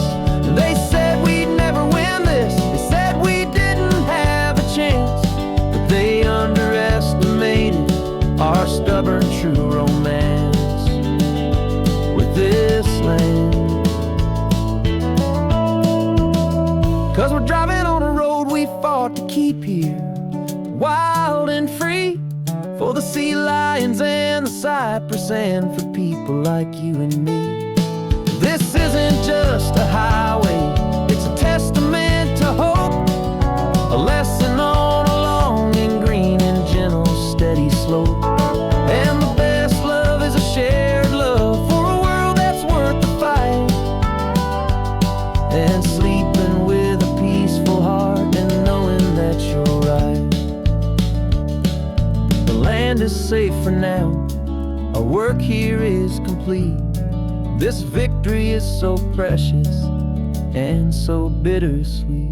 And they said we'd never win this, they said we didn't have a chance, but they underestimated our stubborn true romance with this land. 'Cause we're driving on a road we fought to keep here, wild and free, for the sea lions and the cypress, and for people like you and me. This isn't just a highway, it's a testament to hope, a lesson on a long and green and gentle steady slope. And the best love is a shared love for a world that's worth the fight, and sleeping with a peaceful heart and knowing that you're right. The land is safe for now, our work here is complete. This victory is so precious and so bittersweet.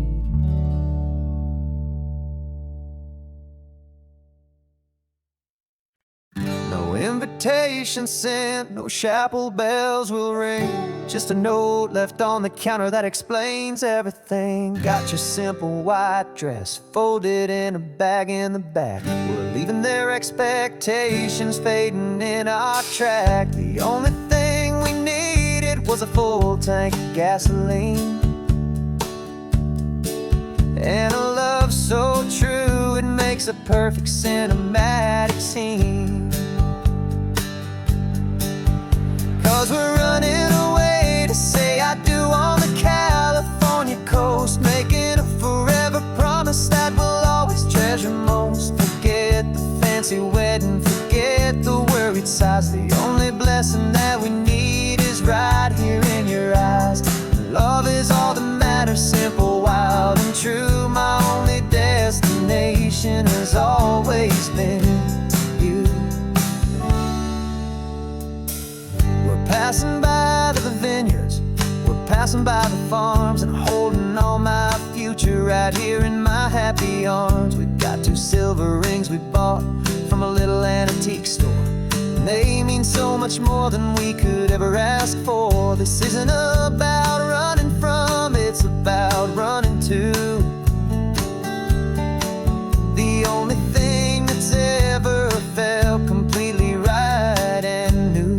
No invitation sent, no chapel bells will ring, just a note left on the counter that explains everything. Got your simple white dress folded in a bag in the back. We're leaving their expectations fading in our track. The only thing we needed was a full tank of gasoline, and a love so true it makes a perfect cinematic scene. 'Cause we're running away to say I do on the California coast, making a forever promise that we'll always treasure most. Forget the fancy wedding, forget the worried sighs. The only blessing that we need is right here in your eyes. Love is all that matters, simple, wild and true. My only destination has always been you. We're passing by the vineyards, we're passing by the farms, and holding on my future right here in my happy arms. We've got 2 silver rings we bought from a little antique store, and they mean so much more than we could ever ask for. This isn't about running from, it's about running to the only thing that's ever felt completely right and new.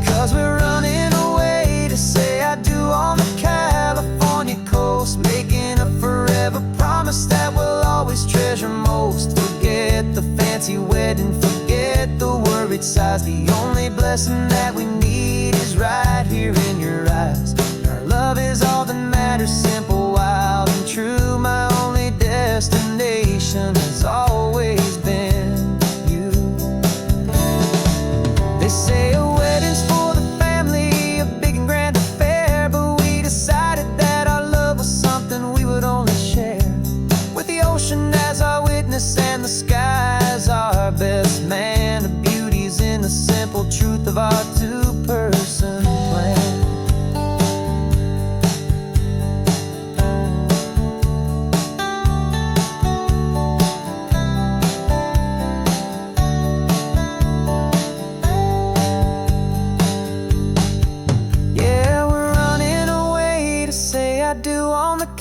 'Cause we're running away to say I do on the California coast, making a forever promise that we'll always treasure most. Forget the fancy wedding, forget the worried sighs. The only blessing that we need is right here in your eyes. Our love is all that matters, simple, wild and true. My only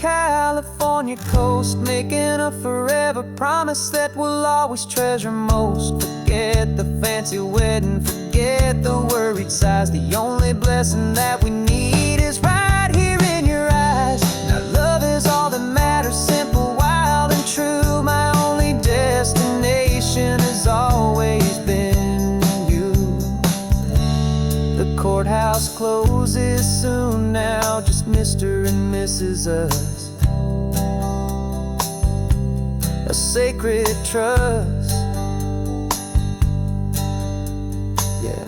California coast, making a forever promise that we'll always treasure most. Forget the fancy wedding, forget the worried sighs. The only blessing that we need is right here in your eyes. Now love is all that matters, simple, wild, and true. My only destination has always been you. The courthouse closes soon now, just Mr. and Mrs. Us. A sacred trust. Yeah,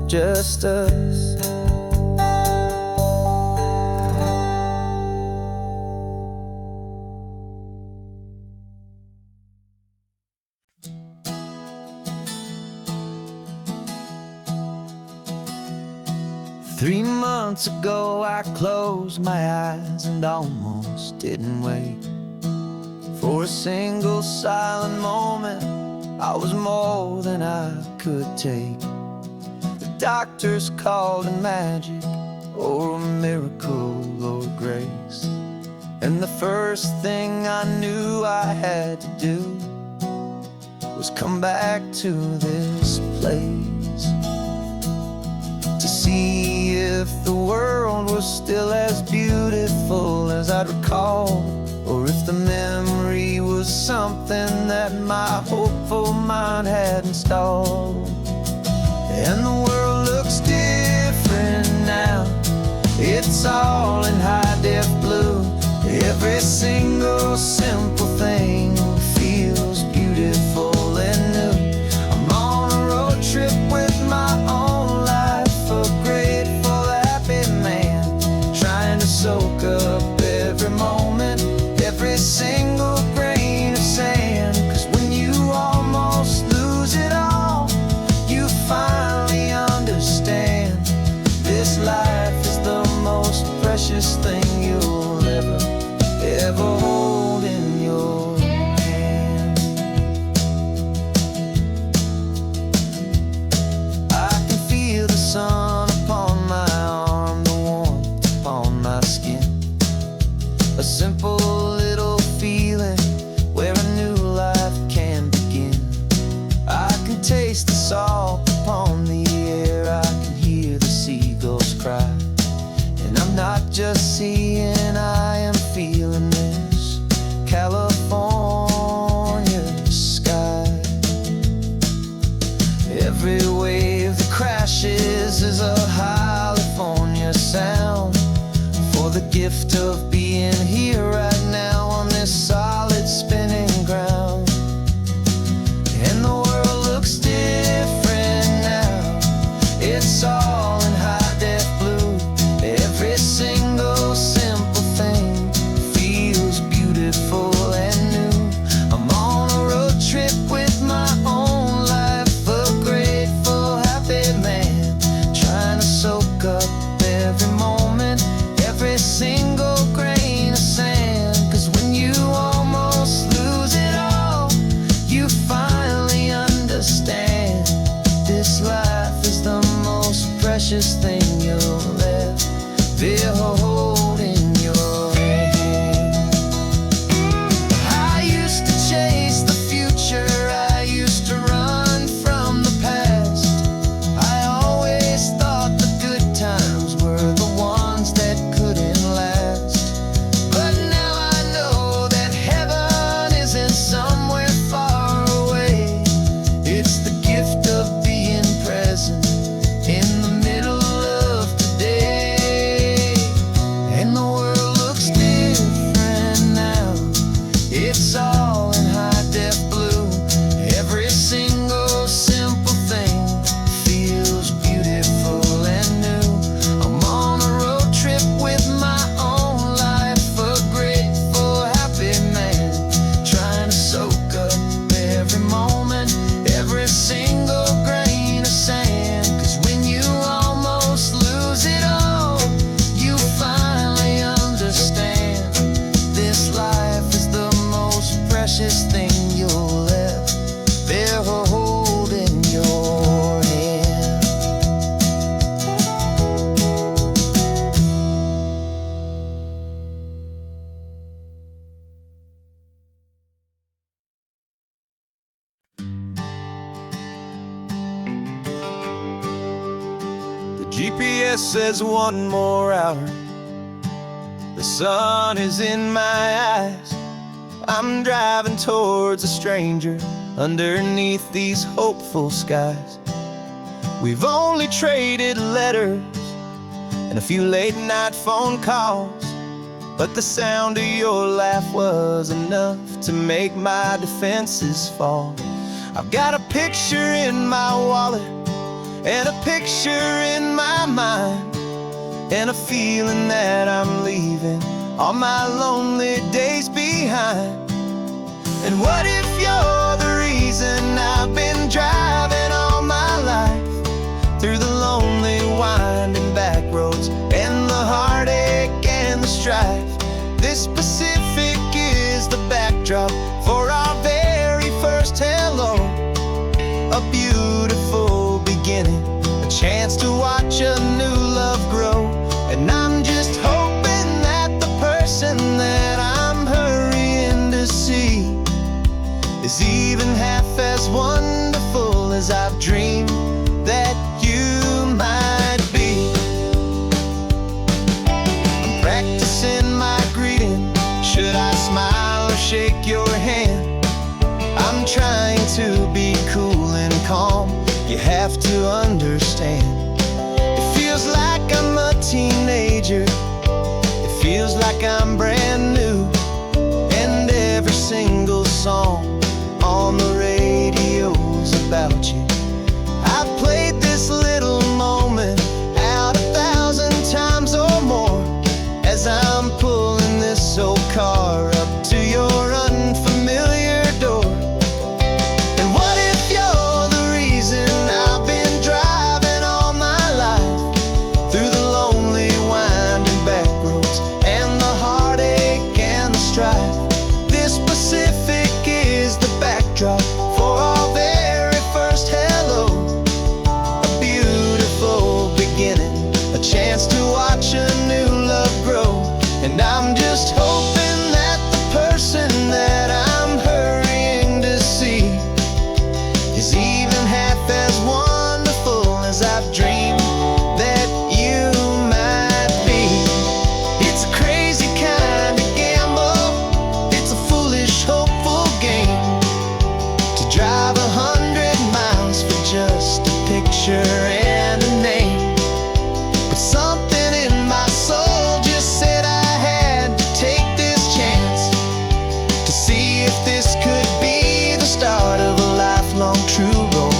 just us. Three months ago I closed my eyes and almost didn't wait for a single silent moment. I was more than I could take. The doctors called it magic, or a miracle, or grace. And the first thing I knew I had to do was come back to this place, to see if the world was still as beautiful as I'd recall, or if the memory was something that my hopeful mind had installed. And the world looks different now, it's all in high-def blue. Every single simple thing feels beautiful and new. I'm on a road trip with my own life, a grateful, happy man, trying to soak up every moment, every single grain of sand. 'Cause when you almost lose it all, you finally understand this life is the most precious thing you'll ever hold in your hand. I can feel the sun upon my arm, the warmth upon my skin, a simple little feeling where a new life can begin. I can taste the salt upon the air, I can hear the seagulls cry, and I'm not just seeing, I am feeling this California sky. Every wave that crashes is a California sound, for the gift of being here right now on this solid spinning ground. And the world looks different now, it's all in high-def blue. Every single simple thing feels beautiful and new. I'm on a road trip with my own life, a grateful, happy man, trying to soak up every moment, every single grain of sand. 'Cause when you almost lose it all, you finally understand this life is the most precious thing you'll ever hold in your hand. I used to chase the future, I used to run from the past. I always thought the good times were the ones that couldn't last. But now I know that heaven isn't somewhere far away. It's the gift of being present in the middle GPS says one more hour. The sun is in my eyes. I'm driving towards a stranger underneath these hopeful skies. We've only traded letters and a few late night phone calls, but the sound of your laugh was enough to make my defenses fall. I've got a picture in my wallet and a picture in my mind, and a feeling that I'm leaving all my lonely days behind. And what if you're the reason I've been driving all my life, through the lonely winding back roads and the heartache and the strife? This Pacific is the backdrop for our very first hello. A beautiful beginning, a chance to watch a new love grow. And I'm just hoping that the person that I'm hurrying to see is even half as wonderful as I've dreamed that you might be. I'm practicing my greeting. Should I smile or shake your hand? I'm trying to be cool and calm. You have to understand. It feels like I'm a teenager. It feels like I'm brand new. And every single song on the radio's about you. I've played this little moment out 1,000 times or more, as I'm pulling this old car up to your unfamiliar door. And what if you're the reason I've been driving all my life, through the lonely winding back roads and the heartache and the strife? This Pacific is the backdrop for our very first hello. A beautiful beginning, a chance to watch a new love grow. And I'm just hoping that the person that I'm hurrying to see is even half as wonderful as I've dreamed that you might be. It's a crazy kind of gamble. It's a foolish, hopeful game to drive 100 miles for just a picture and a name. But something in my soul just said I had to take this chance to see if this could be the start of a lifelong true romance.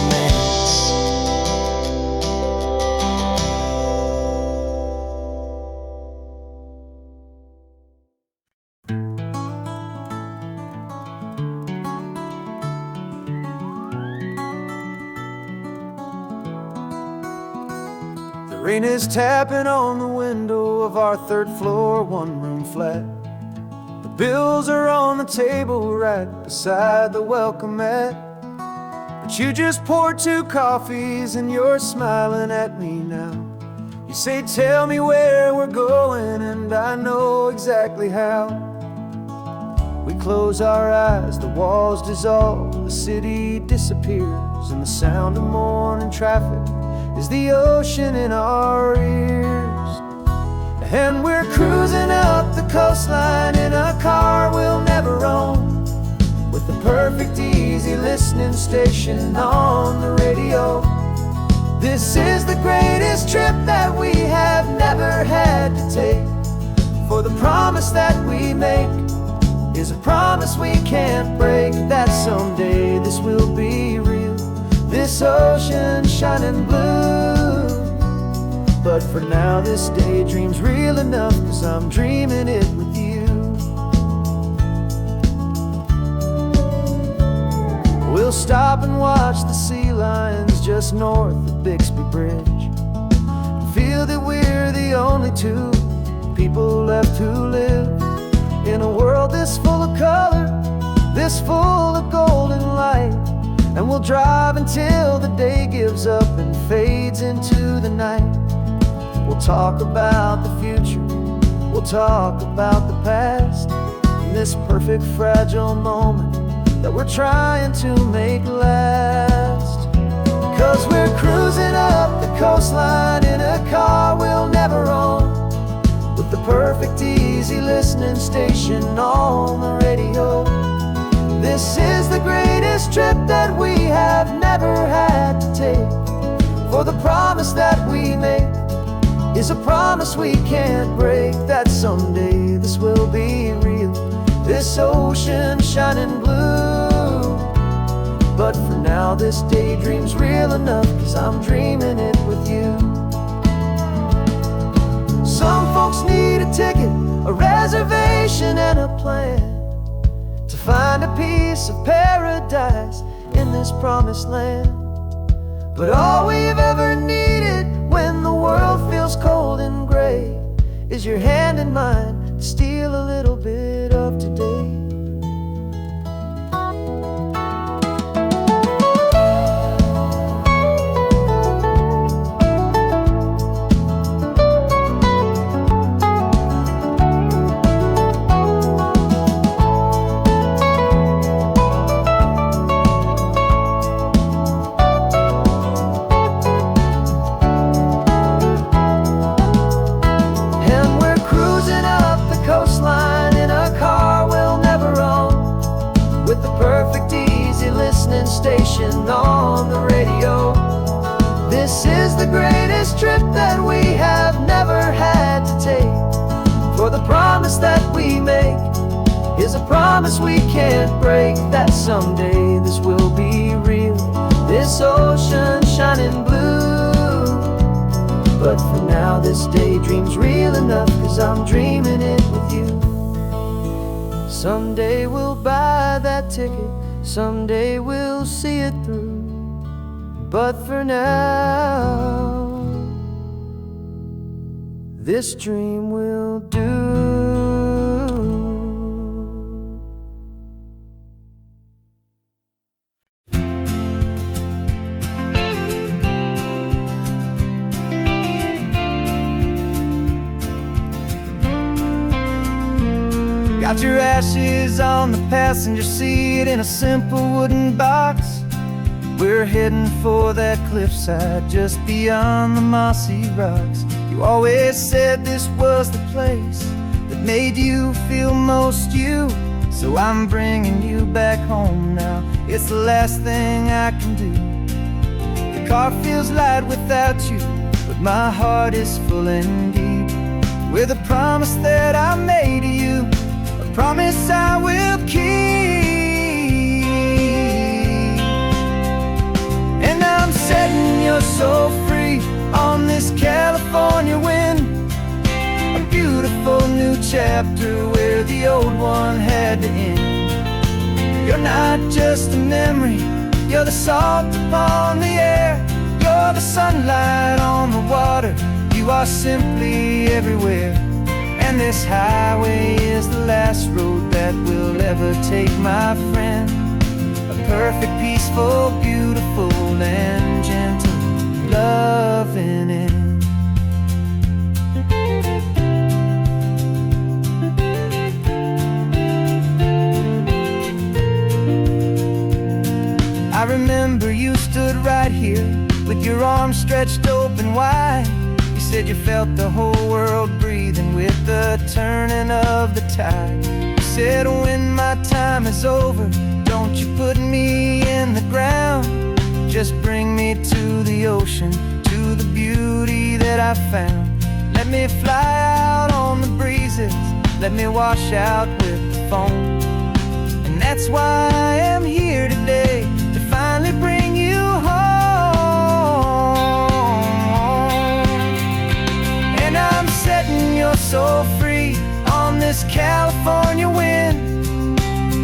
The rain is tapping on the window of our third floor, one-room flat. The bills are on the table right beside the welcome mat. But you just poured 2 coffees and you're smiling at me now. You say, tell me where we're going, and I know exactly how. We close our eyes, the walls dissolve, the city disappears, and the sound of morning traffic is the ocean in our ears. And we're cruising up the coastline in a car we'll never own, with the perfect easy listening station on the radio. This is the greatest trip that we have never had to take, for the promise that we make is a promise we can't break, that someday this will be real, this ocean shining blue. But for now this daydream's real enough, 'cause I'm dreaming it with you. We'll stop and watch the sea lions just north of Bixby Bridge, and feel that we're the only 2 people left who live in a world this full of color, this full of golden light. And we'll drive until the day gives up and fades into the night. We'll talk about the future, we'll talk about the past, and this perfect fragile moment that we're trying to make last. 'Cause we're cruising up the coastline in a listening station on the radio. This is the greatest trip that we have never had to take. For the promise that we make is a promise we can't break, that someday this will be real, this ocean shining blue. But for now this daydream's real enough, 'cause I'm dreaming it with you. Some folks need a ticket, a reservation and a plan to find a piece of paradise in this promised land. But all we've ever needed when the world feels cold and gray is your hand in mine to steal a little bit of today. Station on the radio. This is the greatest trip that we have never had to take. For the promise that we make is a promise we can't break, that someday this will be real, this ocean shining blue. But for now this daydream's real enough, 'cause I'm dreaming it with you. Someday we'll buy that ticket, someday we'll see it through. But for now, this dream will do. Got your ashes on the passenger seat in a simple wooden box. We're heading for that cliffside just beyond the mossy rocks. You always said this was the place that made you feel most you. So I'm bringing you back home now, it's the last thing I can do. The car feels light without you, but my heart is full and deep with a promise that I made to you, promise I will keep. And I'm setting your soul free on this California wind, a beautiful new chapter where the old one had to end. You're not just a memory, you're the salt upon the air, you're the sunlight on the water, you are simply everywhere. And this highway is the last road that we'll ever take, my friend. A perfect, peaceful, beautiful, and gentle loving end. I remember you stood right here with your arms stretched open wide. You said you felt the whole world breathing with the turning of the tide. You said when my time is over, don't you put me in the ground, just bring me to the ocean, to the beauty that I found. Let me fly out on the breezes, let me wash out with the foam. And that's why I am here today, to finally bring you home. Setting your soul free on this California wind,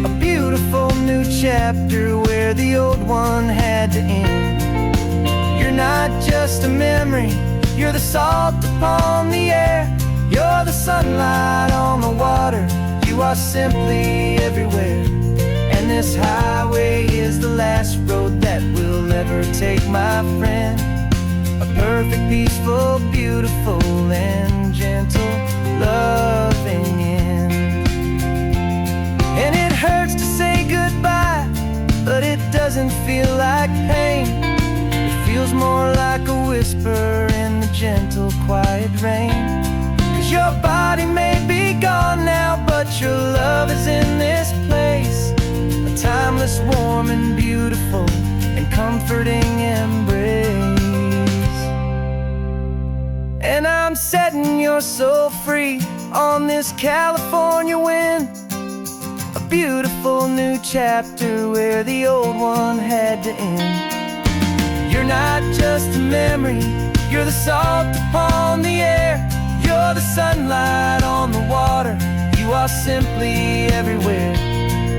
a beautiful new chapter where the old one had to end. You're not just a memory, you're the salt upon the air, you're the sunlight on the water, you are simply everywhere. And this highway is the last road that we'll ever take, my friend. A perfect, peaceful, beautiful, and gentle loving end. And it hurts to say goodbye, but it doesn't feel like pain. It feels more like a whisper in the gentle, quiet rain. 'Cause your body may be gone now, this warm and beautiful and comforting embrace. And I'm setting your soul free on this California wind, a beautiful new chapter where the old one had to end. You're not just a memory, you're the salt upon the air, you're the sunlight on the water, you are simply everywhere.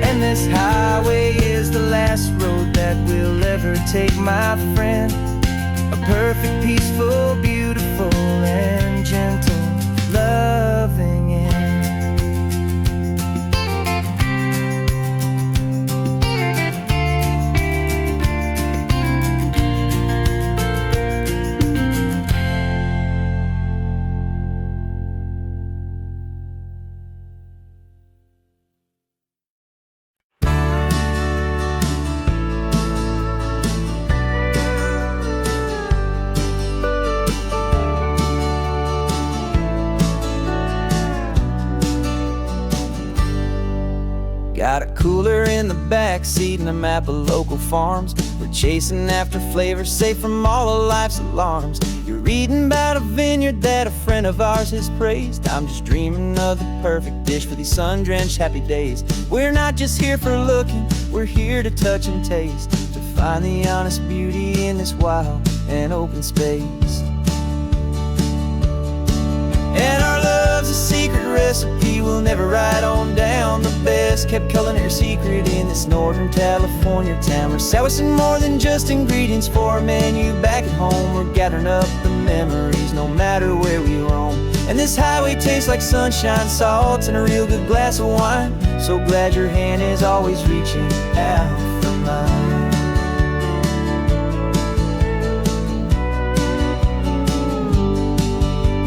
And this highway is the last road that we'll ever take, my friend. A perfect, peaceful, beautiful, and gentle, loving end. Got a cooler in the back seat and a map of local farms. We're chasing after flavors safe from all of life's alarms. You're reading about a vineyard that a friend of ours has praised. I'm just dreaming of the perfect dish for these sun-drenched happy days. We're not just here for looking, we're here to touch and taste, to find the honest beauty in this wild and open space. And our love's a secret recipe we'll never write on down. The best kept culinary secret in this Northern California town. We're sourcing more than just ingredients for a menu back at home. We're gathering up the memories no matter where we roam. And this highway tastes like sunshine, salt, and a real good glass of wine. So glad your hand is always reaching out for mine.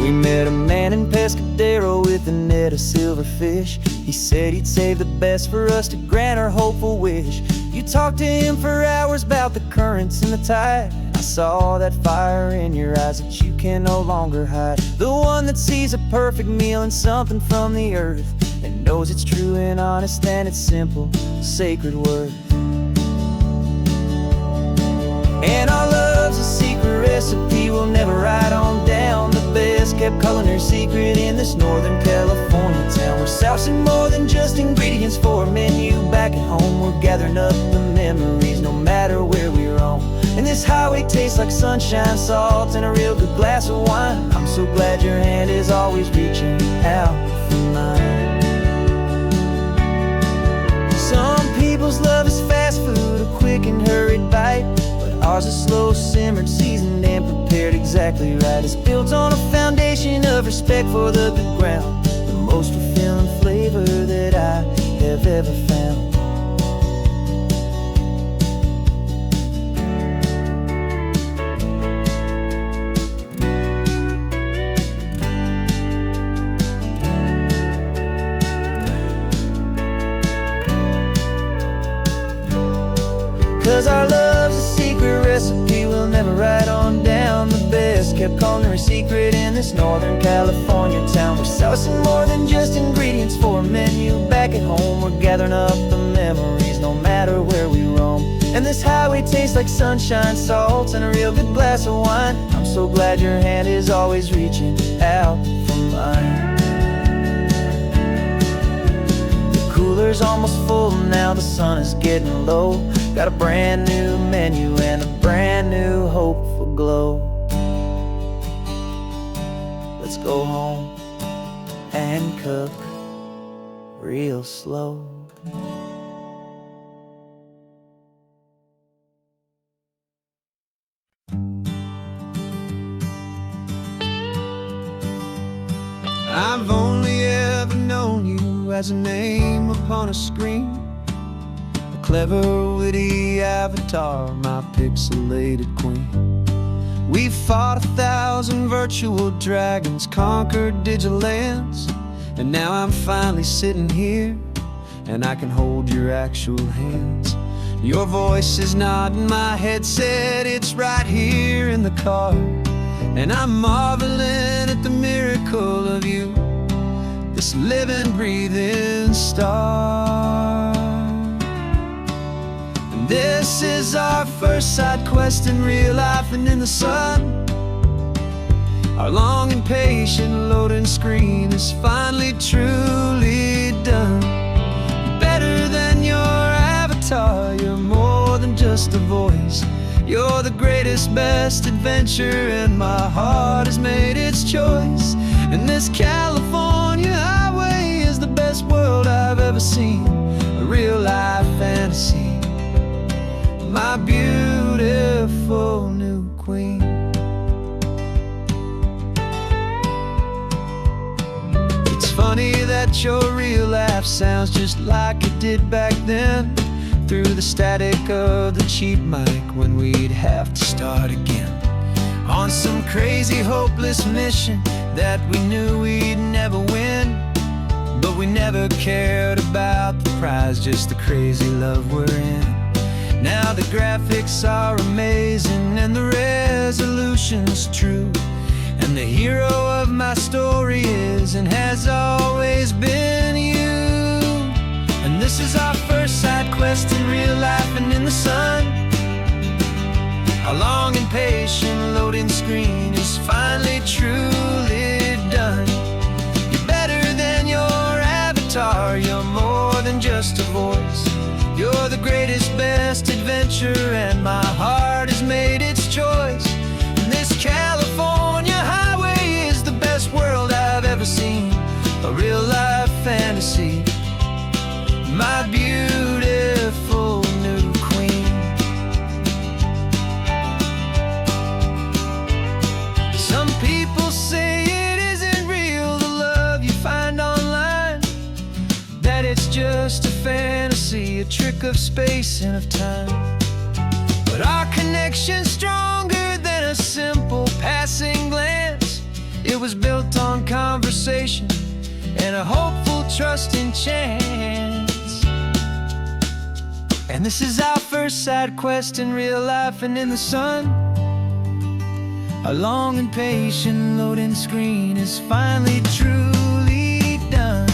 We met a man in Pescadero with a net of silverfish. He said he'd save the best for us to grant our hopeful wish. You talked to him for hours about the currents and the tide. I saw that fire in your eyes that you can no longer hide. The one that sees a perfect meal and something from the earth, and knows it's true and honest and it's simple, sacred worth. And our love's a secret recipe we'll never write on down. The best kept culinary secret in this Northern California town. We're sourcing more than just ingredients for a menu back at home. We're gathering up the memories no matter where we roam. And this highway tastes like sunshine, salt, and a real good glass of wine. I'm so glad your hand is always reaching out for mine. Some people's love is fast food, a quick and hurried bite. Ours is slow, simmered, seasoned, and prepared exactly right. It's built on a foundation of respect for the good ground, the most fulfilling flavor that I have ever found. 'Cause our love's a secret recipe we'll never write on down. The best kept culinary secret in this Northern California town. We're sourcing more than just ingredients for a menu back at home. We're gathering up the memories no matter where we roam. And this highway tastes like sunshine, salt, and a real good glass of wine. I'm so glad your hand is always reaching out for mine. The cooler's almost full now, the sun is getting low. Got a brand new menu and a brand new hopeful glow. Let's go home and cook real slow. I've only ever known you as a name upon a screen, a clever, witty avatar, my pixelated queen. We fought 1,000 virtual dragons, conquered digital lands, and now I'm finally sitting here, and I can hold your actual hands. Your voice is not in my headset, it's right here in the car, and I'm marveling at the miracle of you, this living, breathing star. This is our first side quest in real life and in the sun. Our long and patient loading screen is finally truly done. Better than your avatar, you're more than just a voice. You're the greatest, best adventure, and my heart has made its choice. And this California highway is the best world I've ever seen. A real life fantasy, my beautiful new queen. It's funny that your real life sounds just like it did back then, through the static of the cheap mic when we'd have to start again, on some crazy hopeless mission that we knew we'd never win. But we never cared about the prize, just the crazy love we're in. Now the graphics are amazing and the resolution's true, and the hero of my story is and has always been you. And this is our first side quest in real life and in the sun. Our long and patient loading screen is finally truly done. You're better than your avatar, you're more than just a voice. You're the greatest, best adventure, and my heart has made its choice. And this California highway is the best world I've ever seen. A real life fantasy, my beautiful new queen. Some people say it isn't real, the love you find online, that it's just a fantasy, a trick of space and of time. But our connection's stronger than a simple passing glance. It was built on conversation and a hopeful, trusting chance. And this is our first side quest in real life and in the sun. Our long and patient loading screen is finally truly done.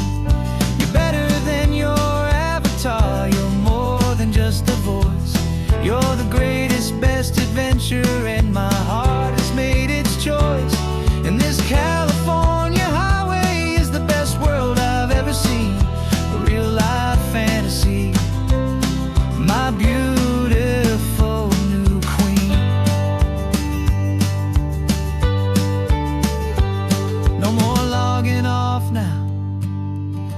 You're better than your avatar, you're more than just a voice. You're the greatest, best adventure, and my heart has made its choice. And this California highway is the best world I've ever seen. A real life fantasy, my beautiful new queen. No more logging off now,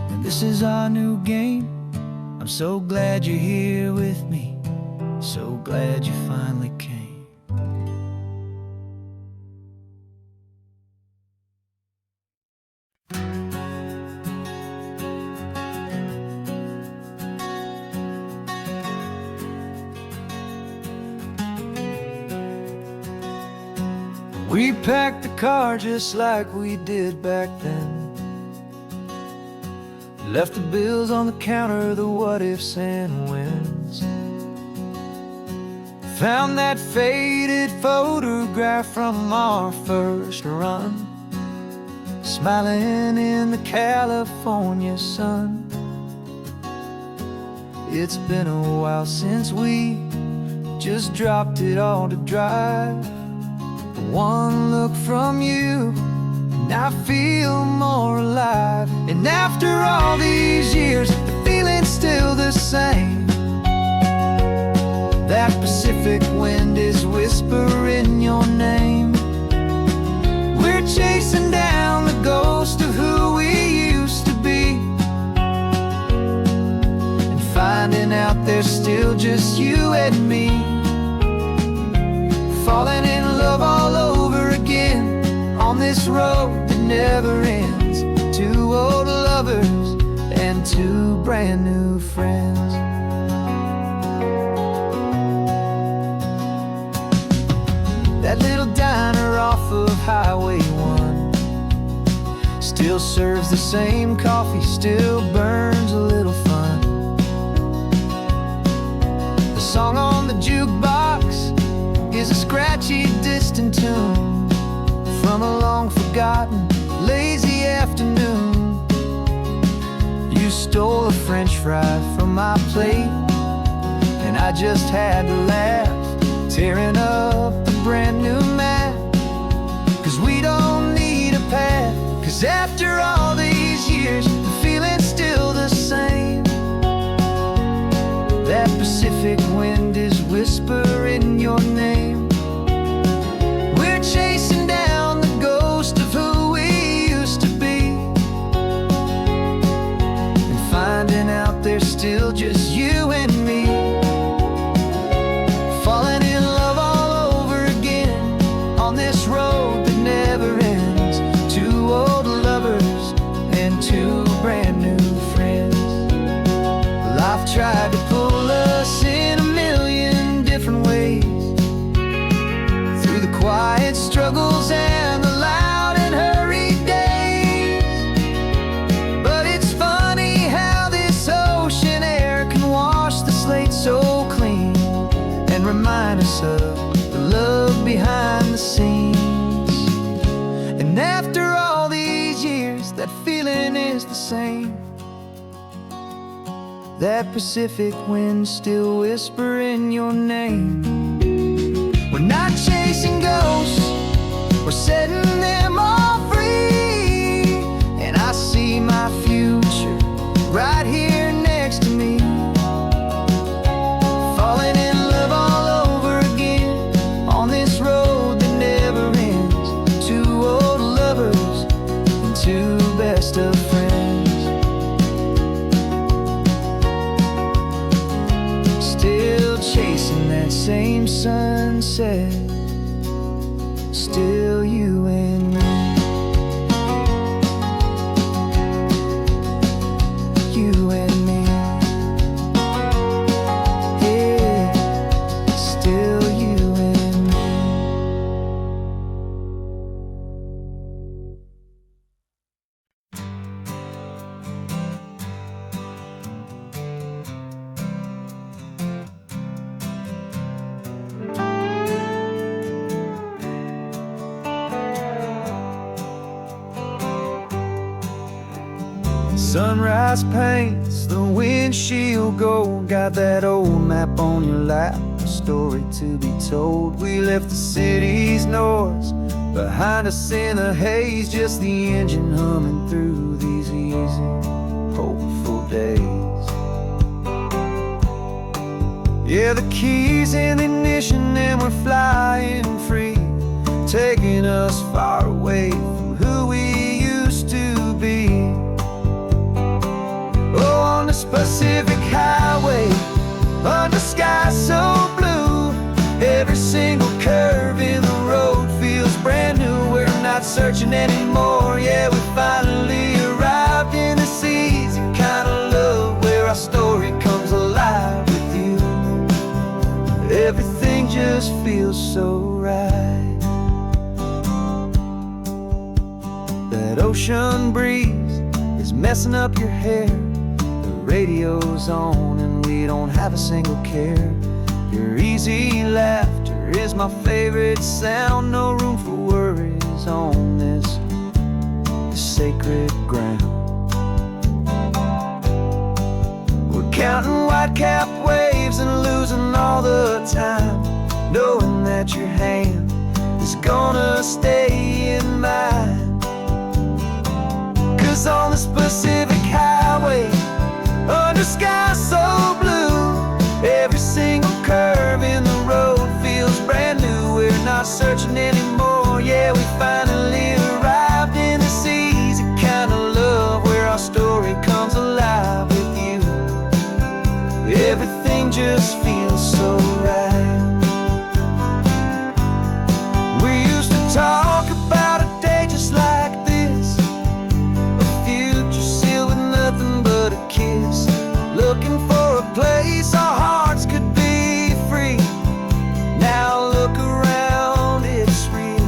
and this is our new game. I'm so glad you're here with me, so glad you finally came. We packed the car just like we did back then. Left the bills on the counter, the what ifs and whens. Found that faded photograph from our first run, smiling in the California sun. It's been a while since we just dropped it all to drive. One look from you and I feel more alive. And after all these years, the feeling's still the same. That Pacific wind is whispering your name. We're chasing down the ghost of who we used to be, and finding out there's still just you and me. Falling in love all over again on this road that never ends. Two old lovers and two brand new friends. That little diner off of Highway 1 still serves the same coffee, still burns a little fun. The song on the jukebox is a scratchy, distant tune from a long forgotten, lazy afternoon. You stole a French fry from my plate, and I just had to laugh, tearing up the brand new map. Cause we don't need a path, cause after all these years, the feeling's still the same. That Pacific wind is whispering your name. We're chasing down the ghost of who we used to be, and finding out there's still just you and me. Falling in love all over again on this road that never ends. Two old lovers and two brand new friends. Life tried to pull us in a million different ways, through the quiet struggles and the loud and hurried days. But it's funny how this ocean air can wash the slate so clean, and remind us of the love behind the scenes. And after all these years, that feeling is the same. That Pacific wind still whispering your name. We're not chasing ghosts, we're setting them all free. And I see my future right here next to me. Falling in love all over again on this road that never ends. Two old lovers and two best of friends. Still chasing that same sunset, still you and me. You and me. Yeah, still you and me. Sunrise paints the windshield gold. Got that old map on your lap, a story to be told. We left the city's noise behind us in the haze, just the engine humming through these easy, hopeful days. Yeah, the keys in the ignition and we're flying free, taking us far away from who we used to be. Oh, on this Pacific highway, under sky so blue, every single curve in the road feels brand new. We're not searching anymore, yeah, we finally arrived in this easy kind of love, where our story comes alive with you. Everything just feels so right. That ocean breeze is messing up your hair, radio's on and we don't have a single care. Your easy laughter is my favorite sound. No room for worries on this sacred ground. We're counting white-capped waves and losing all the time, knowing that your hand is gonna stay in mine. Cause on this Pacific highway, under sky so blue, every single curve in the road feels brand new. We're not searching anymore, yeah, we finally arrived in this easy kind of love, where our story comes alive with you. Everything just feels so right. We used to talk about a day just like this, a future sealed with nothing but a kiss, looking for a place our hearts could be free. Now look around, it's real.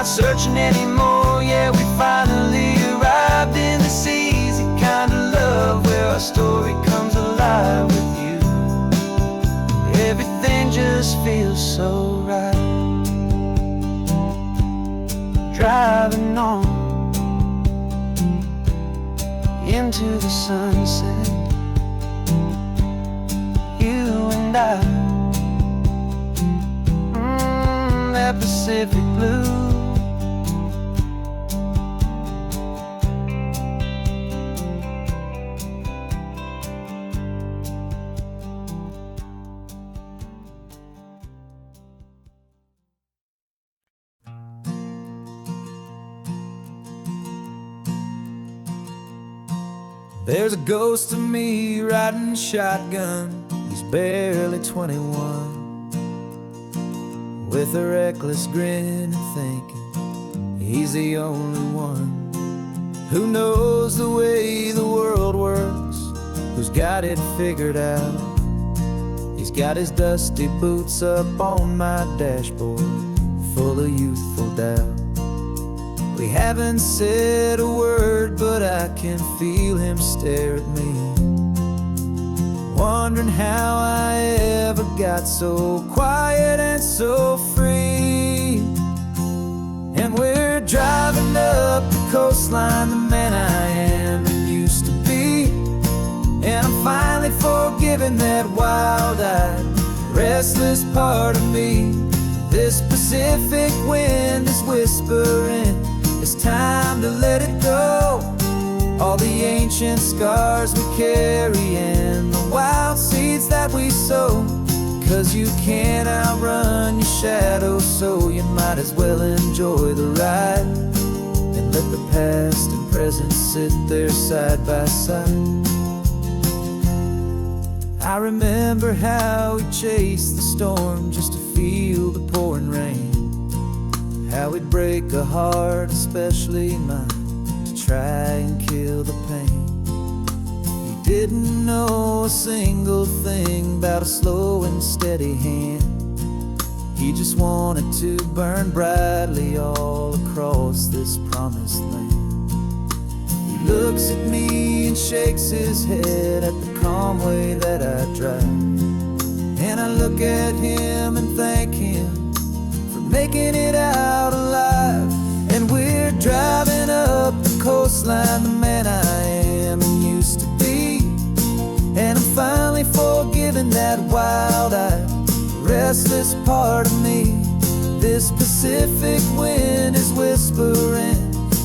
not searching anymore. Yeah, we finally arrived in this easy kind of love where our story comes alive with you. Everything just feels so right. Driving on into the sunset, you and I, that Pacific blue. There's a ghost of me riding shotgun. He's barely 21, with a reckless grin and thinking he's the only one who knows the way the world works, who's got it figured out. He's got his dusty boots up on my dashboard, full of youthful doubt. We haven't said a word, but I can feel him stare at me, wondering how I ever got so quiet and so free. And we're driving up the coastline, the man I am and used to be. And I'm finally forgiving that wild-eyed, restless part of me. This Pacific wind is whispering, it's time to let it go. All the ancient scars we carry and the wild seeds that we sow. 'Cause you can't outrun your shadow, so you might as well enjoy the ride and let the past and present sit there side by side. I remember how we chased the storm just to feel the pouring rain, how we'd break a heart, especially mine, to try and kill the pain. He didn't know a single thing about a slow and steady hand. He just wanted to burn brightly all across this promised land. He looks at me and shakes his head at the calm way that I drive, and I look at him and thank him for making it out alive. And we're driving up the coastline, the man I am and used to be. And I'm finally forgiving that wild-eyed, restless part of me. This Pacific wind is whispering,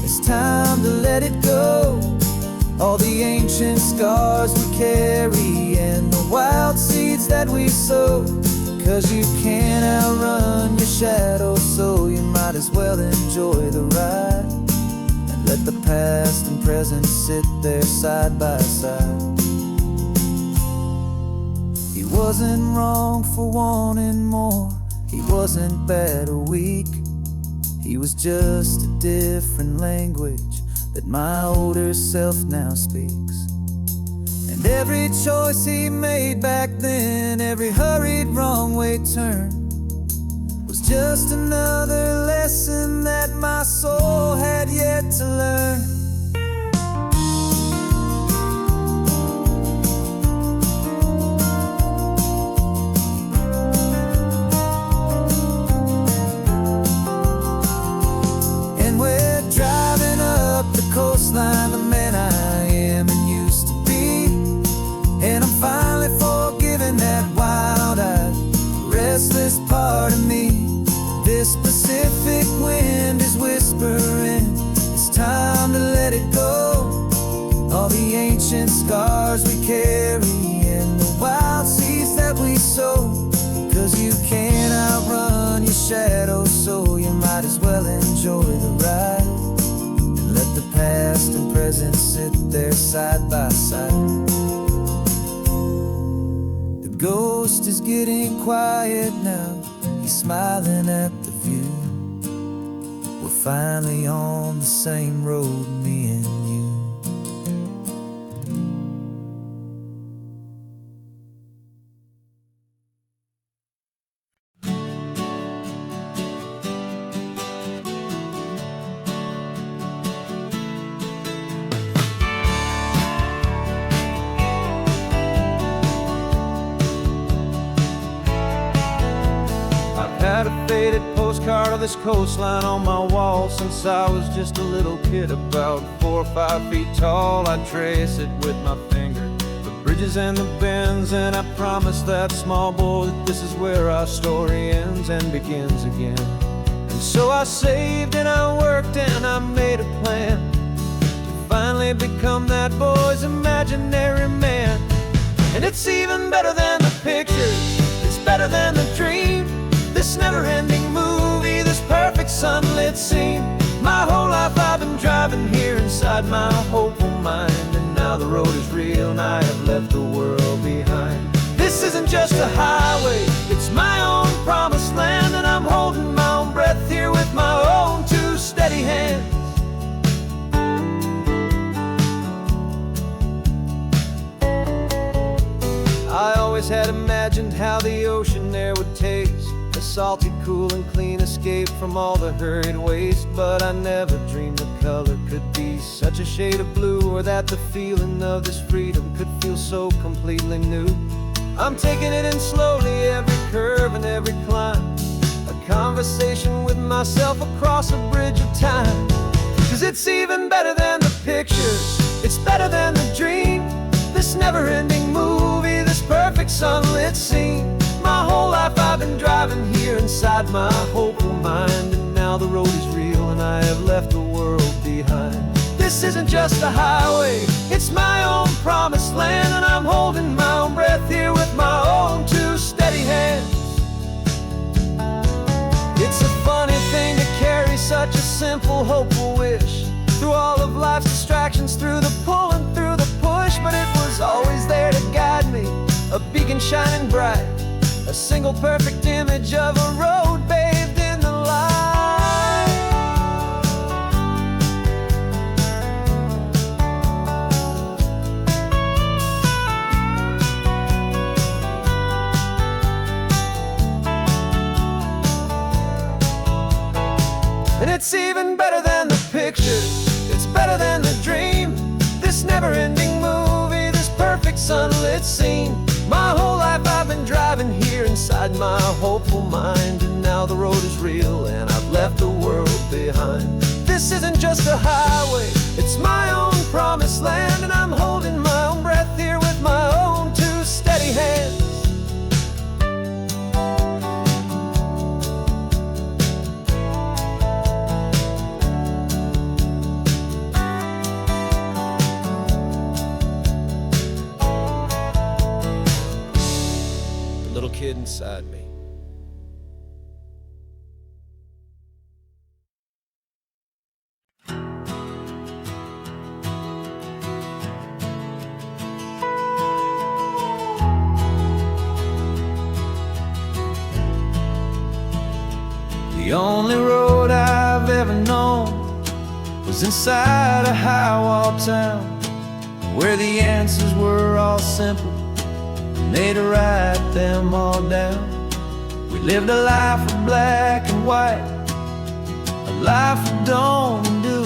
it's time to let it go. All the ancient scars we carry and the wild seeds that we sow. 'Cause you can't outrun your shadow, so you might as well enjoy the ride and let the past and present sit there side by side. He wasn't wrong for wanting more, he wasn't bad or weak. He was just a different language that my older self now speaks. And every choice he made back then, every hurried wrong way turn, was just another lesson that my soul had yet to learn. And we're driving up the coastline, the man I am and used to be. And I'm finally forgiving that wild-eyed, restless part of me. This Pacific wind is whispering, it's time to let it go. All the ancient scars we carry and the wild seeds that we sow. 'Cause you can't outrun your shadow, so you might as well enjoy the ride and let the past and present sit there side by side. The ghost is getting quiet now, he's smiling at the view. We're finally on the same road, me and you. postcard of this coastline on my wall since I was just a little kid, about 4 or 5 feet tall. I trace it with my finger, the bridges and the bends, and I promise that small boy that this is where our story ends and begins again. And so I saved and I worked and I made a plan to finally become that boy's imaginary man. And it's even better than the pictures, it's better than the dream, this never-ending movie, this perfect sunlit scene. My whole life I've been driving here inside my hopeful mind, and now the road is real and I have left the world behind. This isn't just a highway, it's my own promised land, and I'm holding my own breath here with my own 2 steady hands. I always had imagined how the ocean air would taste, a salty, cool and clean escape from all the hurried waste. But I never dreamed the color could be such a shade of blue, or that the feeling of this freedom could feel so completely new. I'm taking it in slowly, every curve and every climb, a conversation with myself across a bridge of time. 'Cause it's even better than the pictures, it's better than the dream, this never-ending movie, this perfect sunlit scene. My whole life I've been driving here inside my hopeful mind, and now the road is real and I have left the world behind. This isn't just a highway, it's my own promised land, and I'm holding my own breath here with my own 2 steady hands. It's a funny thing to carry such a simple, hopeful wish through all of life's distractions, through the pull and through the push. But it was always there to guide me, a beacon shining bright, a single perfect image of a road bathed in the light. And it's even better than the pictures, it's better than the dream, this never-ending movie, this perfect sunlit scene. My whole life I've been driving here inside my hopeful mind, and now the road is real and I've left the world behind. This isn't just a highway, it's my own promised land, and I'm holding my own breath here with my own 2 steady hands. Little kid inside me. The only road I've ever known was inside a high-wall town, where the answers were all simple, made to write them all down. We lived a life of black and white, a life of dawn and dew,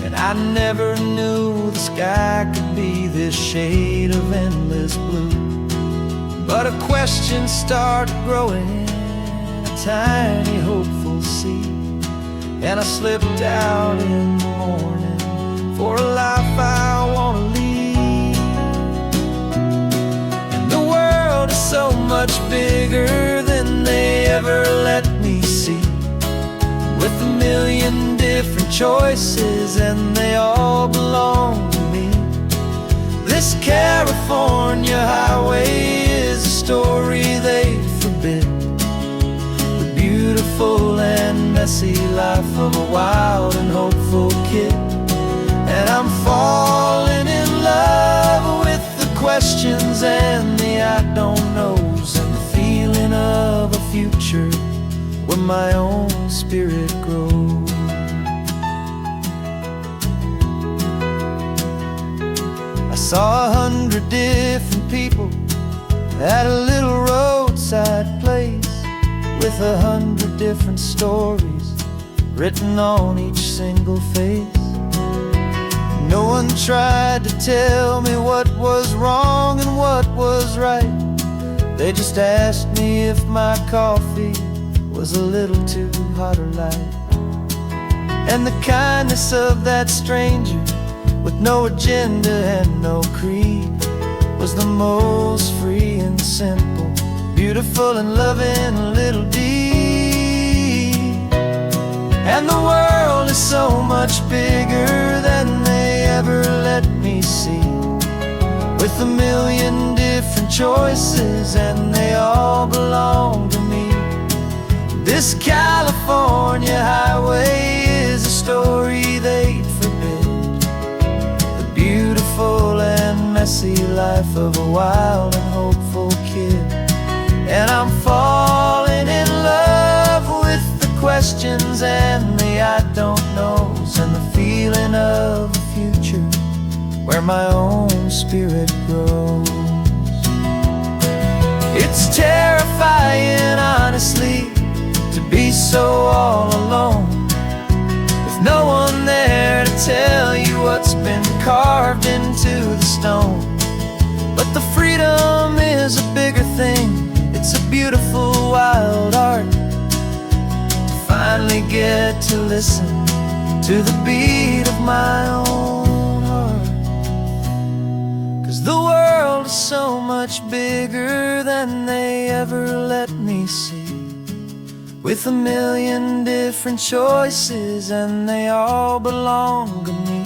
and I never knew the sky could be this shade of endless blue. But a question started growing, a tiny hopeful seed, and I slipped out in the morning for a life I want to lead. So much bigger than they ever let me see, with a million different choices and they all belong to me. This California highway is a story they forbid, the beautiful and messy life of a wild and hopeful kid. And I'm falling in love with the questions and the I don't knows, and the feeling of a future where my own spirit grows. I saw 100 different people at a little roadside place, with 100 different stories written on each single face. No one tried to tell me what was wrong and what was right. They just asked me if my coffee was a little too hot or light. And the kindness of that stranger, with no agenda and no creed, was the most free and simple, beautiful and loving little deed. And the world is so much bigger than they ever let me see, with a million different choices and they all belong to me. This California highway is a story they'd forbid, the beautiful and messy life of a wild and hopeful kid. And I'm falling in love with the questions and the I don't knows, and the feeling of a future where my own spirit grows. It's terrifying, honestly, to be so all alone, with no one there to tell you what's been carved into the stone. But the freedom is a bigger thing. It's a beautiful wild art to finally get to listen to the beat of my own heart. 'Cause the world is so much bigger than they ever let me see, with a million different choices and they all belong to me.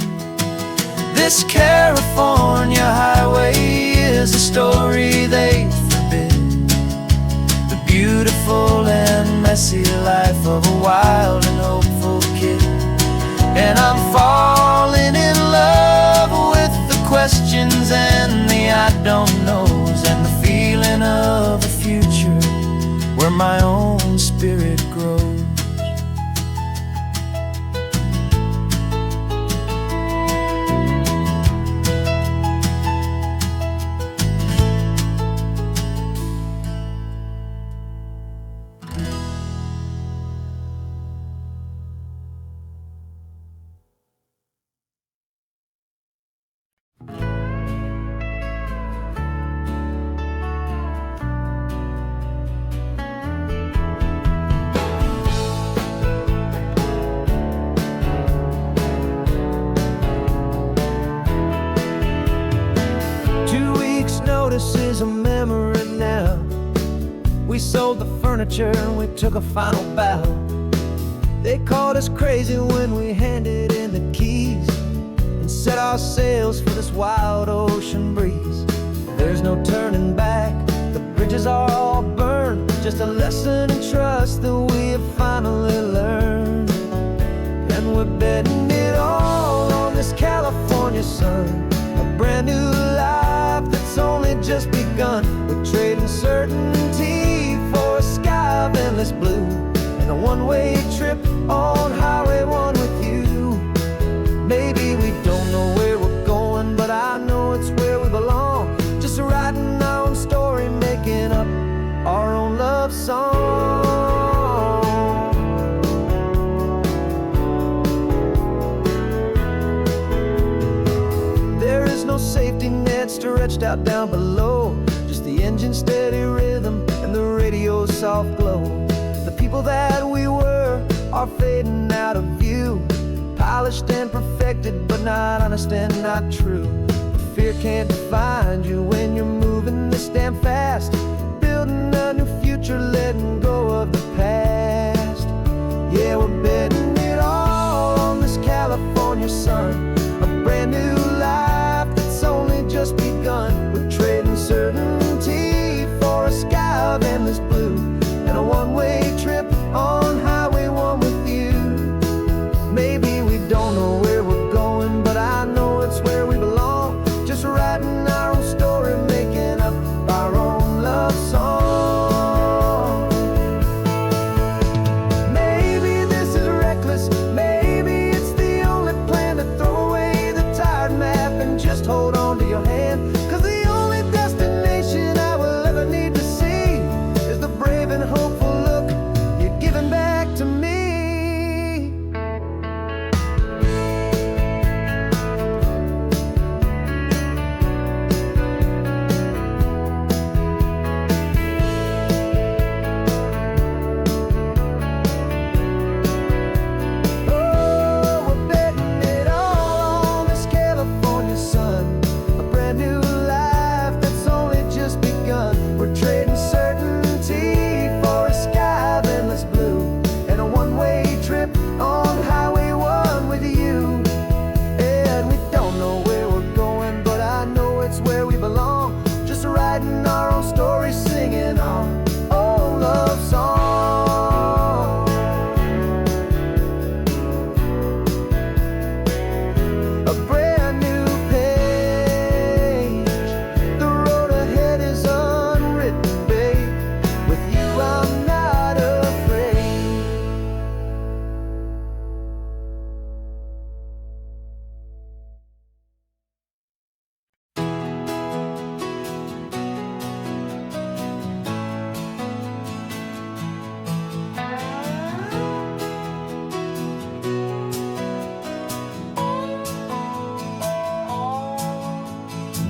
This California highway is a story they forbid, the beautiful and messy life of a wild and hopeful kid. And I'm falling in love with the questions and the I don't knows, and the feeling of a future where my own spirit grows. Notice is a memory now. We sold the furniture and we took a final bow. They called us crazy when we handed in the keys and set our sails for this wild ocean breeze. There's no turning back, the bridges are all burned, just a lesson in trust that we have finally learned. And we're betting it all on this California sun, a brand new life that's only just begun. We're trading certainty for a sky of endless blue, and a one-way trip on Highway 1 with you. Maybe we don't know where we're going, but I know it's where we belong. Just writing our own story, making up our own love song. There is no safety net stretched out down below, just the engine's steady rhythm and the radio's soft glow. The people that we were are fading out of view, polished and perfected, but not honest and not true. Fear can't define you when you're moving this damn fast, building a new future, letting go of the past. Yeah, we're betting it all on this California sun, a brand new life that's only just begun. We're trading certainty for a sky of endless blue, and a one-way trip on Highway 1 with you. Maybe we don't know where we're going, but I know it's where we belong. Just writing our own story, making up our own love song.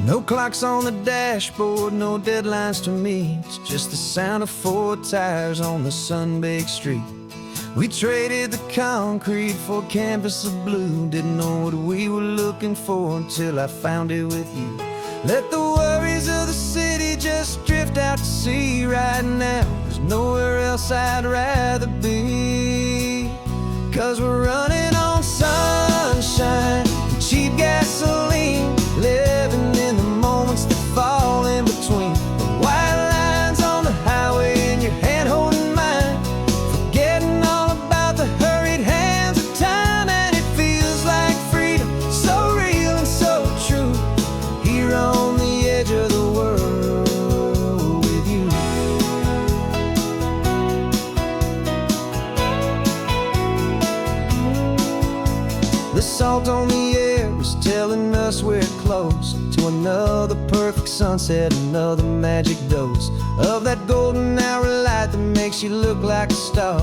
No clocks on the dashboard, no deadlines to meet, just the sound of 4 tires on the sun-baked street. We traded the concrete for a canvas of blue. Didn't know what we were looking for until I found it with you. Let the worries of the city just drift out to sea. Right now, there's nowhere else I'd rather be. 'Cause we're running on sunshine and cheap gasoline, living in the moments that fall in between. The white lines on the highway and your hand holding mine, forgetting all about the hurried hands of time. And it feels like freedom, so real and so true, here on the edge of the world with you. The salt on the air is telling us we're close to another perfect sunset, another magic dose of that golden hour light that makes you look like a star,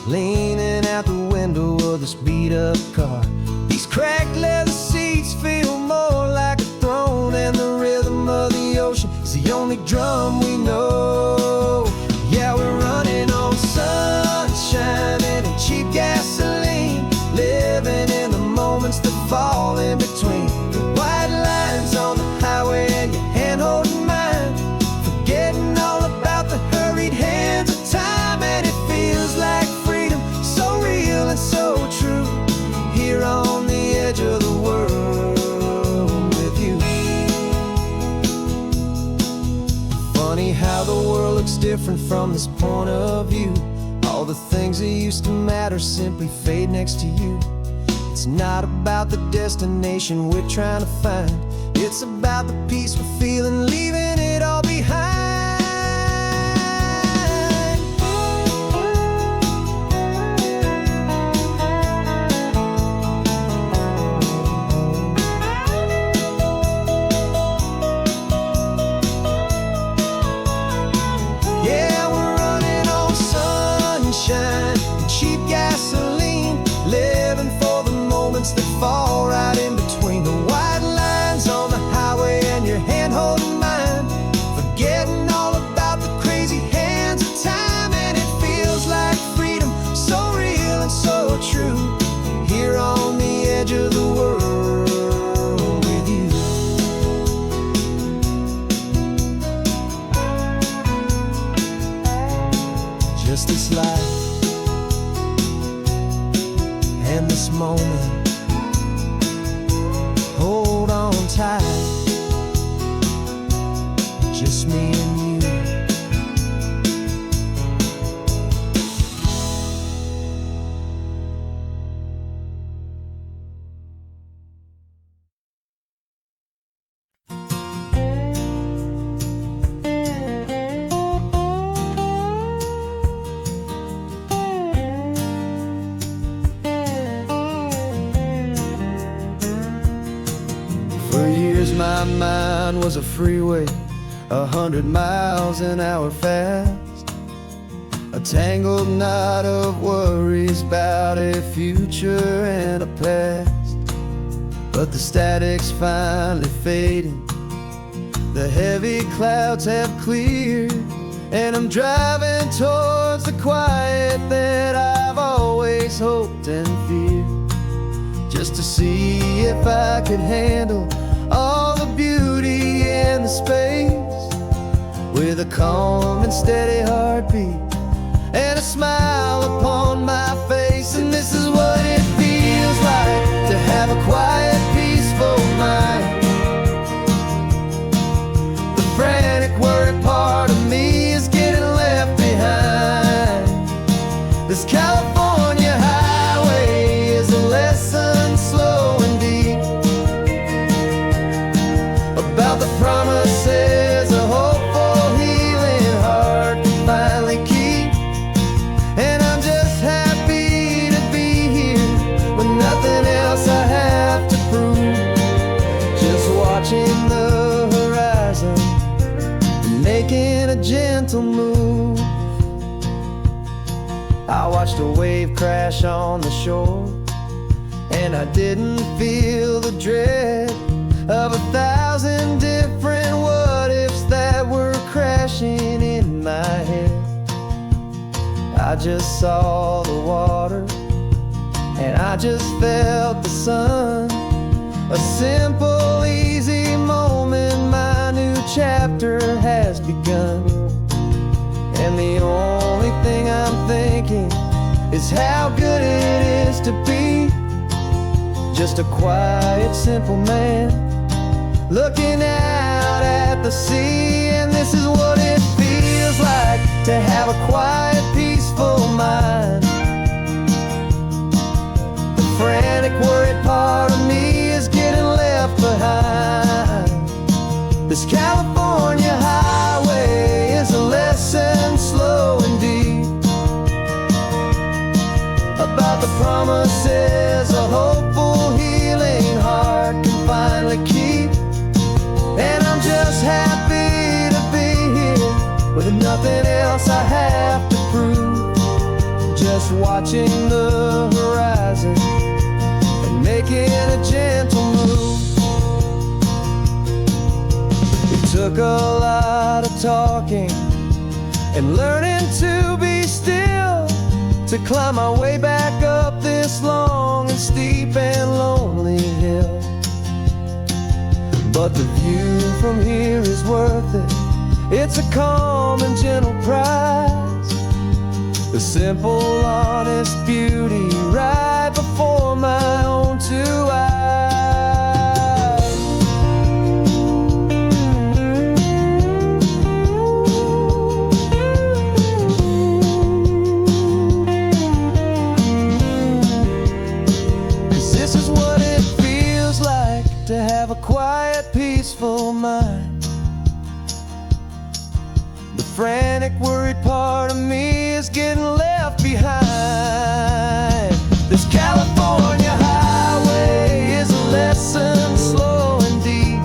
leaning out the window of this beat-up car. These cracked leather seats feel more like a throne, and the rhythm of the ocean is the only drum we know. Yeah, we're running on sunshine and cheap gasoline, living in the moments that fall in between. The white lines on the highway and your hand holding mine, forgetting all about the hurried hands of time. And it feels like freedom, so real and so true, here on the edge of the world with you. Funny how the world looks different from this point of view. All the things that used to matter simply fade next to you. It's not about the destination we're trying to find, it's about the peace we're feeling, leaving it all behind. Yeah, we're running on sunshine and cheap gasoline, living for the moments that fall right in between. The white lines on the highway and your hand holding mine, forgetting all about the crazy hands of time. And it feels like freedom, so real and so true, here on the edge of the world with you. Just this life and this moment, hold on tight, just me and you. For years my mind was a freeway, 100 miles an hour fast, a tangled knot of worries about a future and a past. But the static's finally fading, the heavy clouds have cleared, and I'm driving towards the quiet that I've always hoped and feared, just to see if I could handle all the beauty and the space, with a calm and steady heartbeat and a smile upon my face. And this is what it feels like to have a quiet, peaceful mind. The frantic, worried part of me is getting left behind. This California highway is a lesson, slow and deep, about the promises a hopeful, healing heart can finally keep. And I'm just happy to be here with nothing else I have to prove, just watching the horizon and making a gentle move. I watched a wave crash on the shore, and I didn't feel the dread of 1,000 different flashing in my head. I just saw the water, and I just felt the sun. A simple, easy moment, my new chapter has begun. And the only thing I'm thinking is how good it is to be just a quiet, simple man looking out at the sea. And this is what it feels like to have a quiet, peaceful mind. The frantic, worried part of me is getting left behind. This California highway is a lesson, slow and deep, about the promises a hopeful, healing heart can finally keep. And I'm just happy to be here with nothing else I have to prove, just watching the horizon and making a gentle move. It took a lot of talking and learning to be still to climb my way back up this long and steep and lonely hill. But the view from here is worth it. It's a calm and gentle prize, the simple, honest beauty right before my own two eyes. 'Cause this is what it feels like to have a quiet, peaceful mind. The frantic, worried part of me is getting left behind. This California highway is a lesson, slow and deep,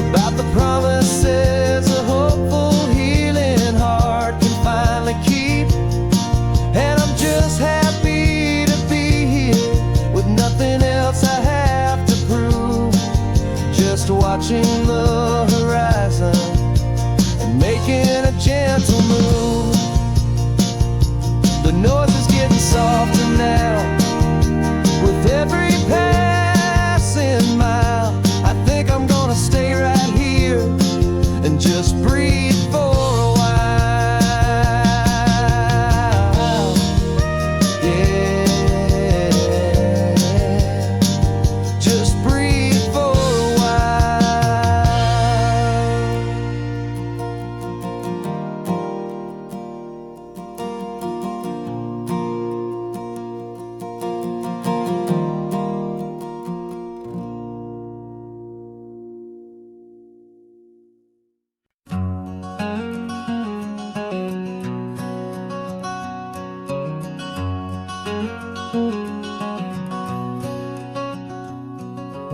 about the promises a hopeful, healing heart can finally keep. And I'm just happy to be here with nothing else I have to prove, just watching the horizon and making a gentle move. The noise is getting softer now with every passing mile. I think I'm gonna stay right here and just breathe for a while. Yeah, just breathe for a while.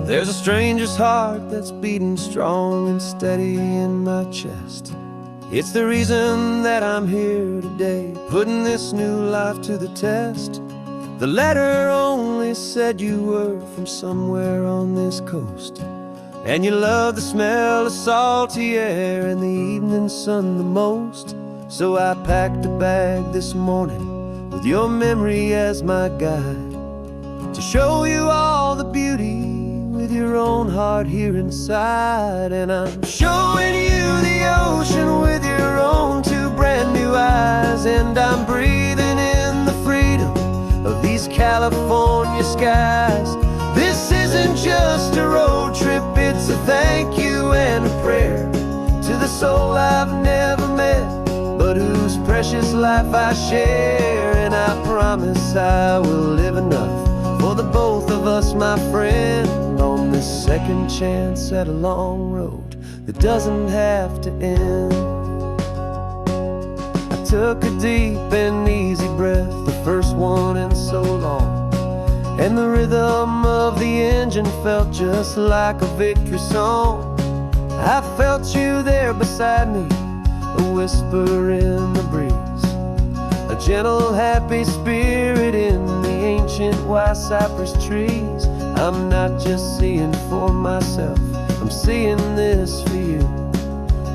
There's a stranger's heart that's beating strong and steady in my chest. It's the reason that I'm here today, putting this new life to the test. The letter only said you were from somewhere on this coast, and you love the smell of salty air and the evening sun the most. So I packed a bag this morning with your memory as my guide, to show you all the beauty with your own heart here inside. And I'm showing you the ocean with your own two brand new eyes, and I'm breathing in the freedom of these California skies. This isn't just a road trip, it's a thank you and a prayer to the soul I've never met, but whose precious life I share. And I promise I will live enough for the both of us, my friend, on this second chance at a long road that doesn't have to end. I took a deep and easy breath, the first one in so long, and the rhythm of the engine felt just like a victory song. I felt you there beside me, a whisper in the breeze, a gentle, happy spirit in the ancient white cypress trees. I'm not just seeing for myself, I'm seeing this for you.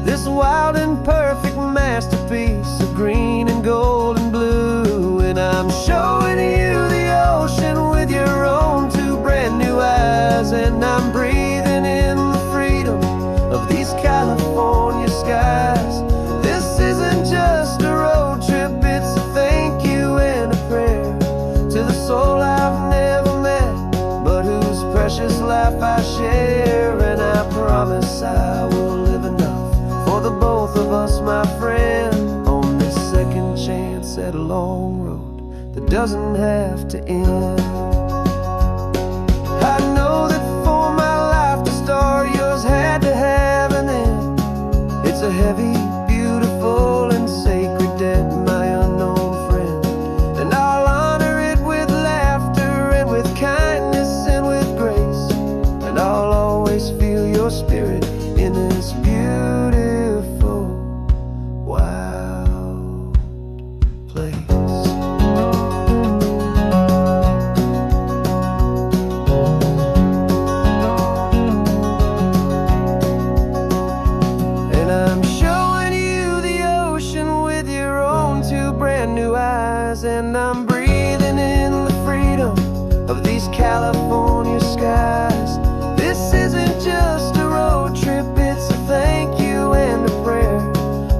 this wild and perfect masterpiece of green and gold and blue. And I'm showing you the ocean with your own two brand new eyes. And I'm breathing in the freedom of these California skies. This isn't just a road trip, it's a thank you and a prayer to the soul I've never met, but whose precious life I share. And I promise I will live enough for the both of us, my friend, on this second chance at a long road that doesn't have to end. I know that for my life to start, yours had to have an end. It's a heavy, beautiful, and sacred debt, my unknown friend. And I'll honor it with laughter and with kindness and with grace. And I'll always feel your spirit in this beautiful, wild place. And I'm showing you the ocean with your own two brand new eyes. And I'm breathing in the freedom of these California skies. This isn't just a road trip, it's a thank you and a prayer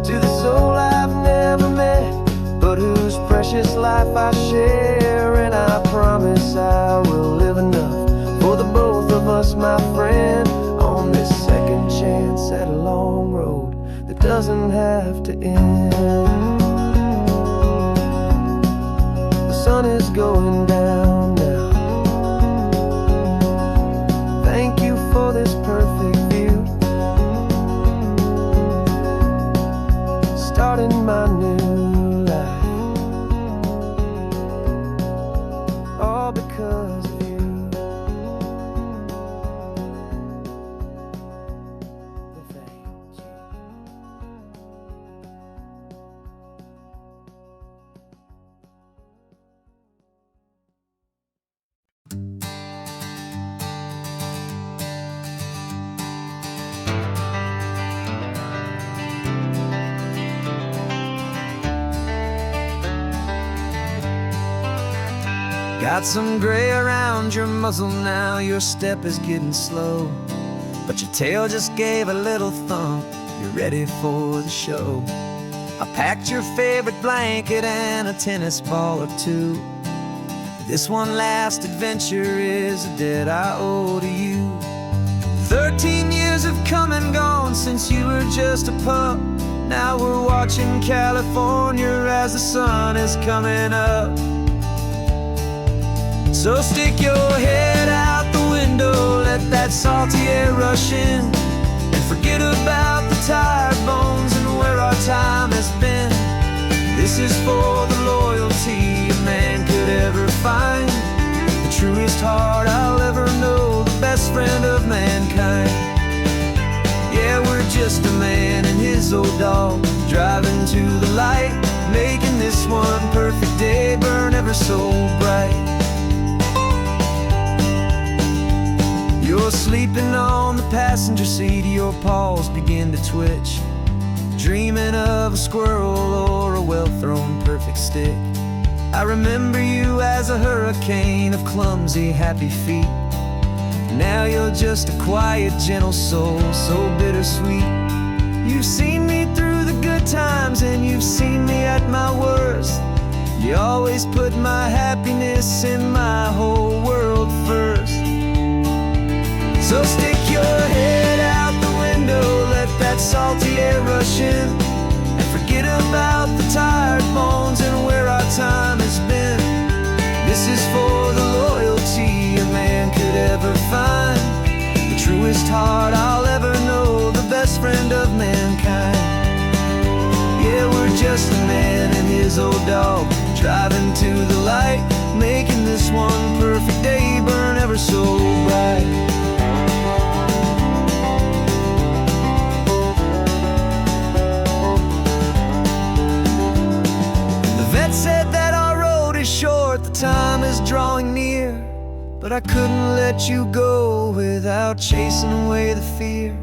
to the soul I've never met, but whose precious life I share. And I promise I will live enough for the both of us, my friend, on this second chance at a long road that doesn't have to end. The sun is going down now. Thank you for this perfect view, starting my new life, all because of you. Thank you. Got some gray around your muzzle now, your step is getting slow, but your tail just gave a little thump, you're ready for the show. I packed your favorite blanket and a tennis ball or two. This one last adventure is a debt I owe to you. 13 years have come and gone since you were just a pup. Now we're watching California as the sun is coming up. So stick your head out the window, let that salty air rush in, and forget about the tired bones and where our time has been. This is for the loyalty a man could ever find, the truest heart I'll ever know, the best friend of mankind. Yeah, we're just a man and his old dog, driving to the light, making this one perfect day burn ever so bright. You're sleeping on the passenger seat, your paws begin to twitch, dreaming of a squirrel or a well-thrown perfect stick. I remember you as a hurricane of clumsy, happy feet. Now you're just a quiet, gentle soul, so bittersweet. You've seen me through the good times and you've seen me at my worst. You always put my happiness in my whole world first. So stick your head out the window, let that salty air rush in, and forget about the tired bones and where our time has been. This is for the loyalty a man could ever find, the truest heart I'll ever know, the best friend of mankind. Yeah, we're just a man and his old dog, driving to the light, making this one perfect day burn ever so bright. Said that our road is short, the time is drawing near, but I couldn't let you go without chasing away the fear.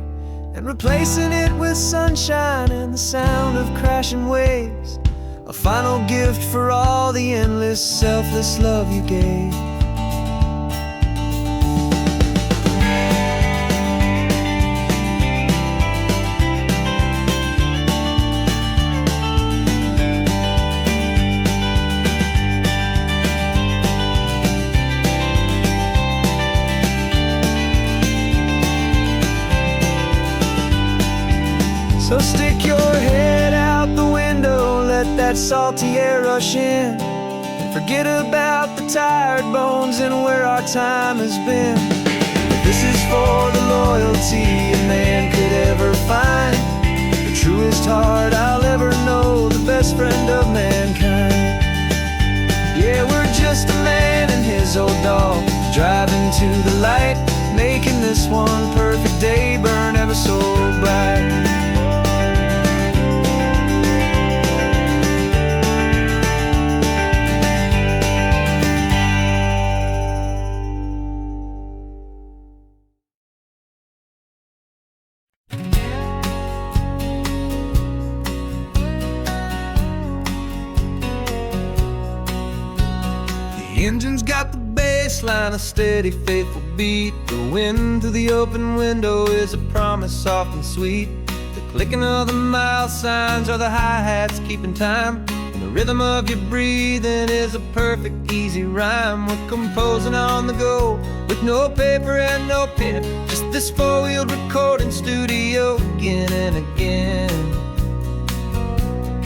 and replacing it with sunshine and the sound of crashing waves. A final gift for all the endless, selfless love you gave. So stick your head out the window, let that salty air rush in, and forget about the tired bones and where our time has been. This is for the loyalty a man could ever find, the truest heart I'll ever know, the best friend of mankind. Yeah, we're just a man and his old dog, driving to the light, making this one perfect day burn ever so bright. The engine's got the bass line, a steady, faithful beat. The wind through the open window is a promise soft and sweet. The clicking of the mile signs are the hi-hats keeping time, and the rhythm of your breathing is a perfect, easy rhyme. We're composing on the go with no paper and no pen, just this four-wheeled recording studio again and again.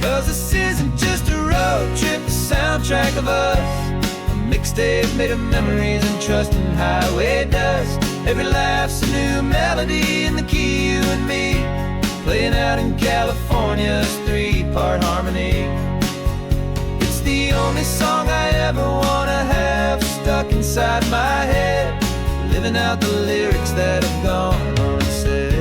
'Cause this isn't just a road trip, the soundtrack of us, mixtape made of memories and trust in highway dust. Every laugh's a new melody in the key, you and me, playing out in California's three-part harmony. It's the only song I ever wanna have stuck inside my head, living out the lyrics that have gone unsaid.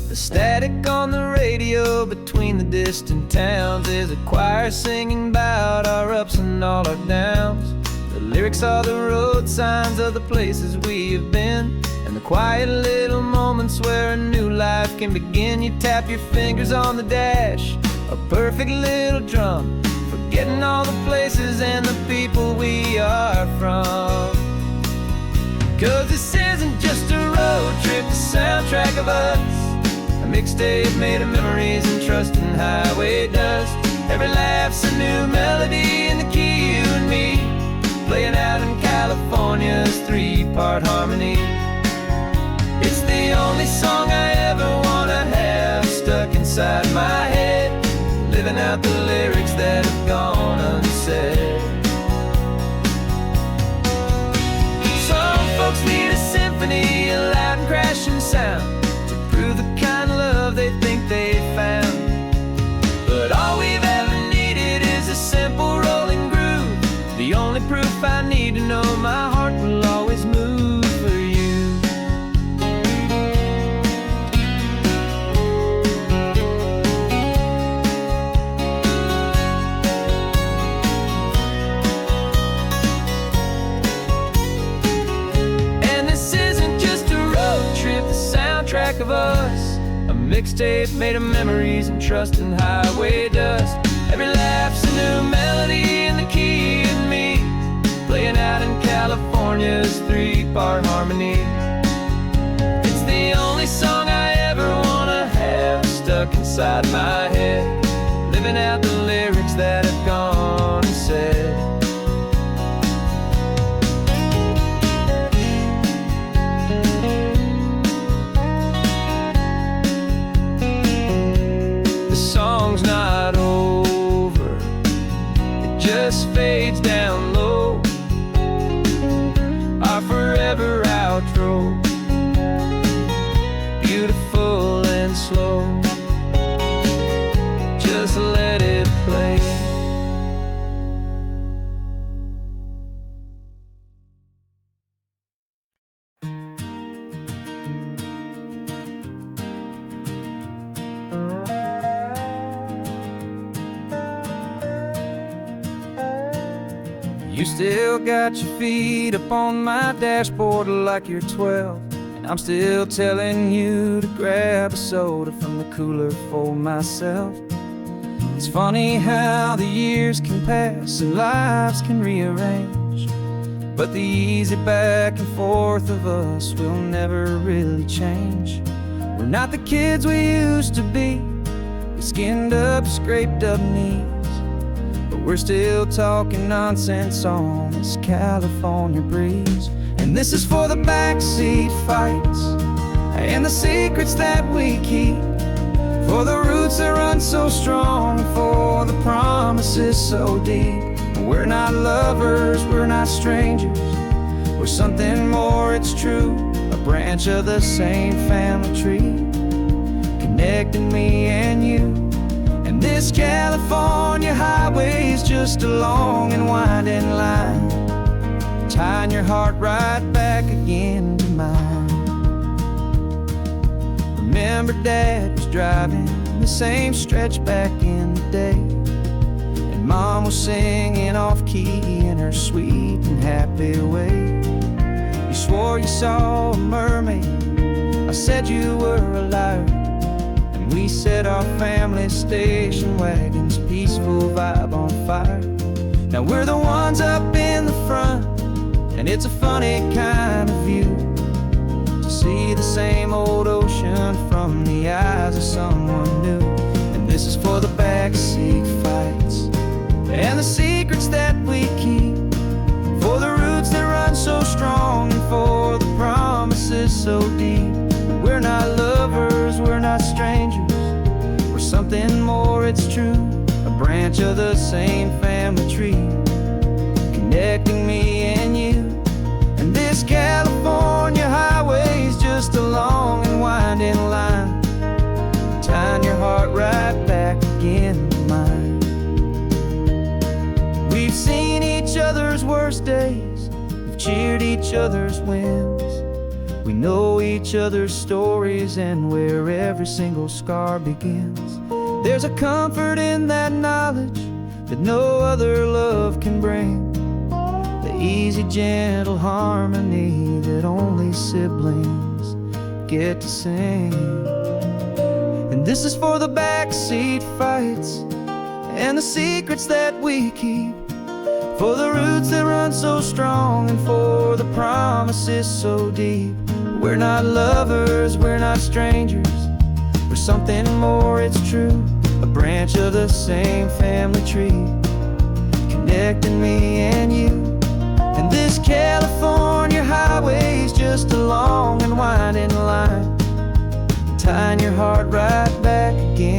The static on the radio between the distant towns is a choir singing about our ups and all our downs. The lyrics are the road signs of the places we have been, and the quiet little moments where a new life can begin. You tap your fingers on the dash, a perfect little drum, forgetting all the places and the people we are from. 'Cause this isn't just a road trip, the soundtrack of us, a mixtape made of memories and trust in highway dust. Every laugh's a new melody in the key, you and me, playing out in California's three-part harmony. It's the only song I ever wanna have stuck inside my head, living out the lyrics that have gone unsaid. Some folks need a symphony, a loud and crashing sound, the kind of love they think they found. But all we've ever needed is a simple rolling groove, the only proof I need to know my heart will always move for you. And this isn't just a road trip, the soundtrack of us, a mixtape made of memories and trust in highway dust. Every laugh's a new melody in the key, and me, playing out in California's three-part harmony. It's the only song I ever wanna have stuck inside my head, living out the lyrics that have gone unsaid. Song's not over, it just fades down low, our forever outro, beautiful and slow, just let it play. You still got your feet up on my dashboard like you're 12, I'm still telling you to grab a soda from the cooler for myself. It's funny how the years can pass and lives can rearrange, but the easy back and forth of us will never really change. We're not the kids we used to be, with skinned up, scraped up knees, but we're still talking nonsense on this California breeze. And this is for the backseat fights and the secrets that we keep, for the roots that run so strong, for the promises so deep. We're not lovers, we're not strangers, we're something more, it's true. A branch of the same family tree, connecting me and you. And this California highway is just a long and winding line, tying your heart right back again to mine. Remember Dad was driving the same stretch back in the day, and Mom was singing off-key in her sweet and happy way. You swore you saw a mermaid, I said you were a liar, and we set our family station wagon's peaceful vibe on fire. Now we're the ones up in the front, and it's a funny kind of view to see the same old ocean from the eyes of someone new. And this is for the backseat fights and the secrets that we keep, for the roots that run so strong, and for the promises so deep. We're not lovers, we're not strangers, we're something more, it's true. A branch of the same family tree, connecting me and you. And this California highway is just a long and winding line, tying your heart right back again to mine. We've seen each other's worst days, we've cheered each other's wins, we know each other's stories and where every single scar begins. There's a comfort in that knowledge that no other love can bring, the easy, gentle harmony that only siblings get to sing. And this is for the backseat fights and the secrets that we keep, for the roots that run so strong, and for the promises so deep. We're not lovers, we're not strangers, we're something more, it's true. A branch of the same family tree, connecting me and you. And this California highway is just a long and winding line, tying your heart right back again